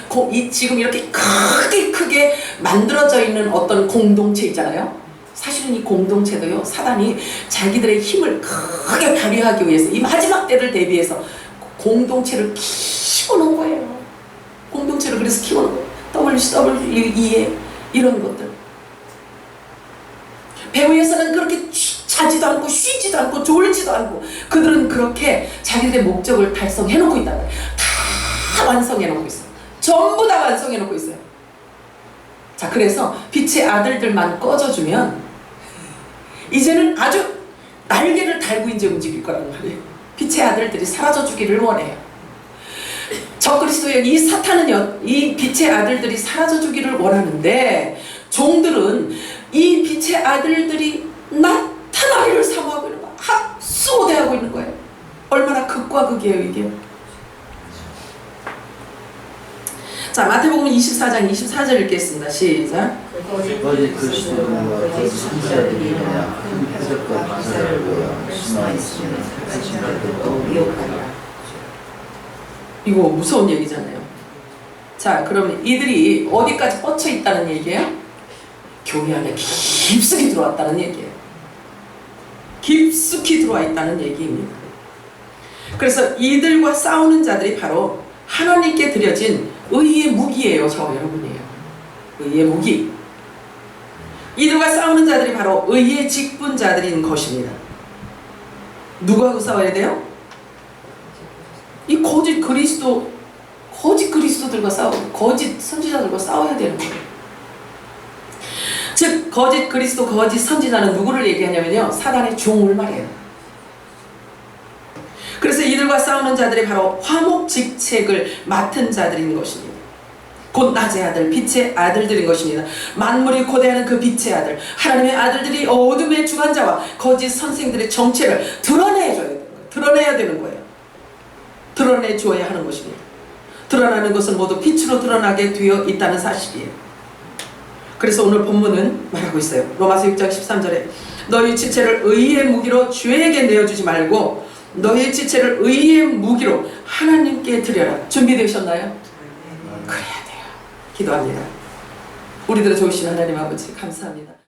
Speaker 1: 지금 이렇게 크게 만들어져 있는 어떤 공동체 있잖아요. 사실은 이 공동체도요 사단이 자기들의 힘을 크게 발휘하기 위해서 이 마지막 때를 대비해서 공동체를 키워놓은 거예요. 공동체를 그래서 키워놓은 거예요. WCW에 이런 것들. 배후에서는 그렇게 자지도 않고 쉬지도 않고 졸지도 않고 그들은 그렇게 자기들의 목적을 달성해놓고 있단 말이에요. 다 완성해놓고 있어요. 전부 다 완성해놓고 있어요. 자, 그래서 빛의 아들들만 꺼져주면 이제는 아주 날개를 달고 이제 움직일 거란 말이에요. 빛의 아들들이 사라져주기를 원해요. 적그리스도의 이 사탄은요 이 빛의 아들들이 사라져주기를 원하는데 종들은 이 빛의 아들들이 나타나기를 사모하고 있는 거예요. 합수오대하고 있는 거예요. 얼마나 극과 극이에요 이게. 자, 마태복음 24장 24절 읽겠습니다. 시작.
Speaker 2: 거짓 그리스도들과 거짓 선지자들이 일어나 큰 표적과 기사를 보여 심하 있으면 사진들도 미혹하리라.
Speaker 1: 이거 무서운 얘기잖아요. 자, 그러면 이들이 어디까지 뻗쳐 있다는 얘기예요? 교회 안에 깊숙이 들어왔다는 얘기예요. 깊숙이 들어와 있다는 얘기입니다. 그래서 이들과 싸우는 자들이 바로 하나님께 드려진 의의 무기예요. 저 여러분이에요. 의의 무기. 이들과 싸우는 자들이 바로 의의 직분자들인 것입니다. 누구하고 싸워야 돼요? 이 거짓 그리스도들과 싸우고 거짓 선지자들과 싸워야 되는 거예요. 즉 거짓 그리스도 거짓 선지자는 누구를 얘기하냐면요 사단의 종을 말해요. 그래서 이들과 싸우는 자들이 바로 화목직책을 맡은 자들인 것입니다. 곧 낮의 아들, 빛의 아들들인 것입니다. 만물이 고대하는 그 빛의 아들, 하나님의 아들들이 어둠의 주관자와 거짓 선생들의 정체를 드러내야 되는 거예요. 드러내줘야 하는 것입니다. 드러나는 것은 모두 빛으로 드러나게 되어 있다는 사실이에요. 그래서 오늘 본문은 말하고 있어요. 로마서 6장 13절에 너희 지체를 의의 무기로 죄에게 내어주지 말고 너희 지체를 의의 무기로 하나님께 드려라. 준비되셨나요? 그래야 돼요. 기도합니다. 우리들을 좋으신 하나님 아버지 감사합니다.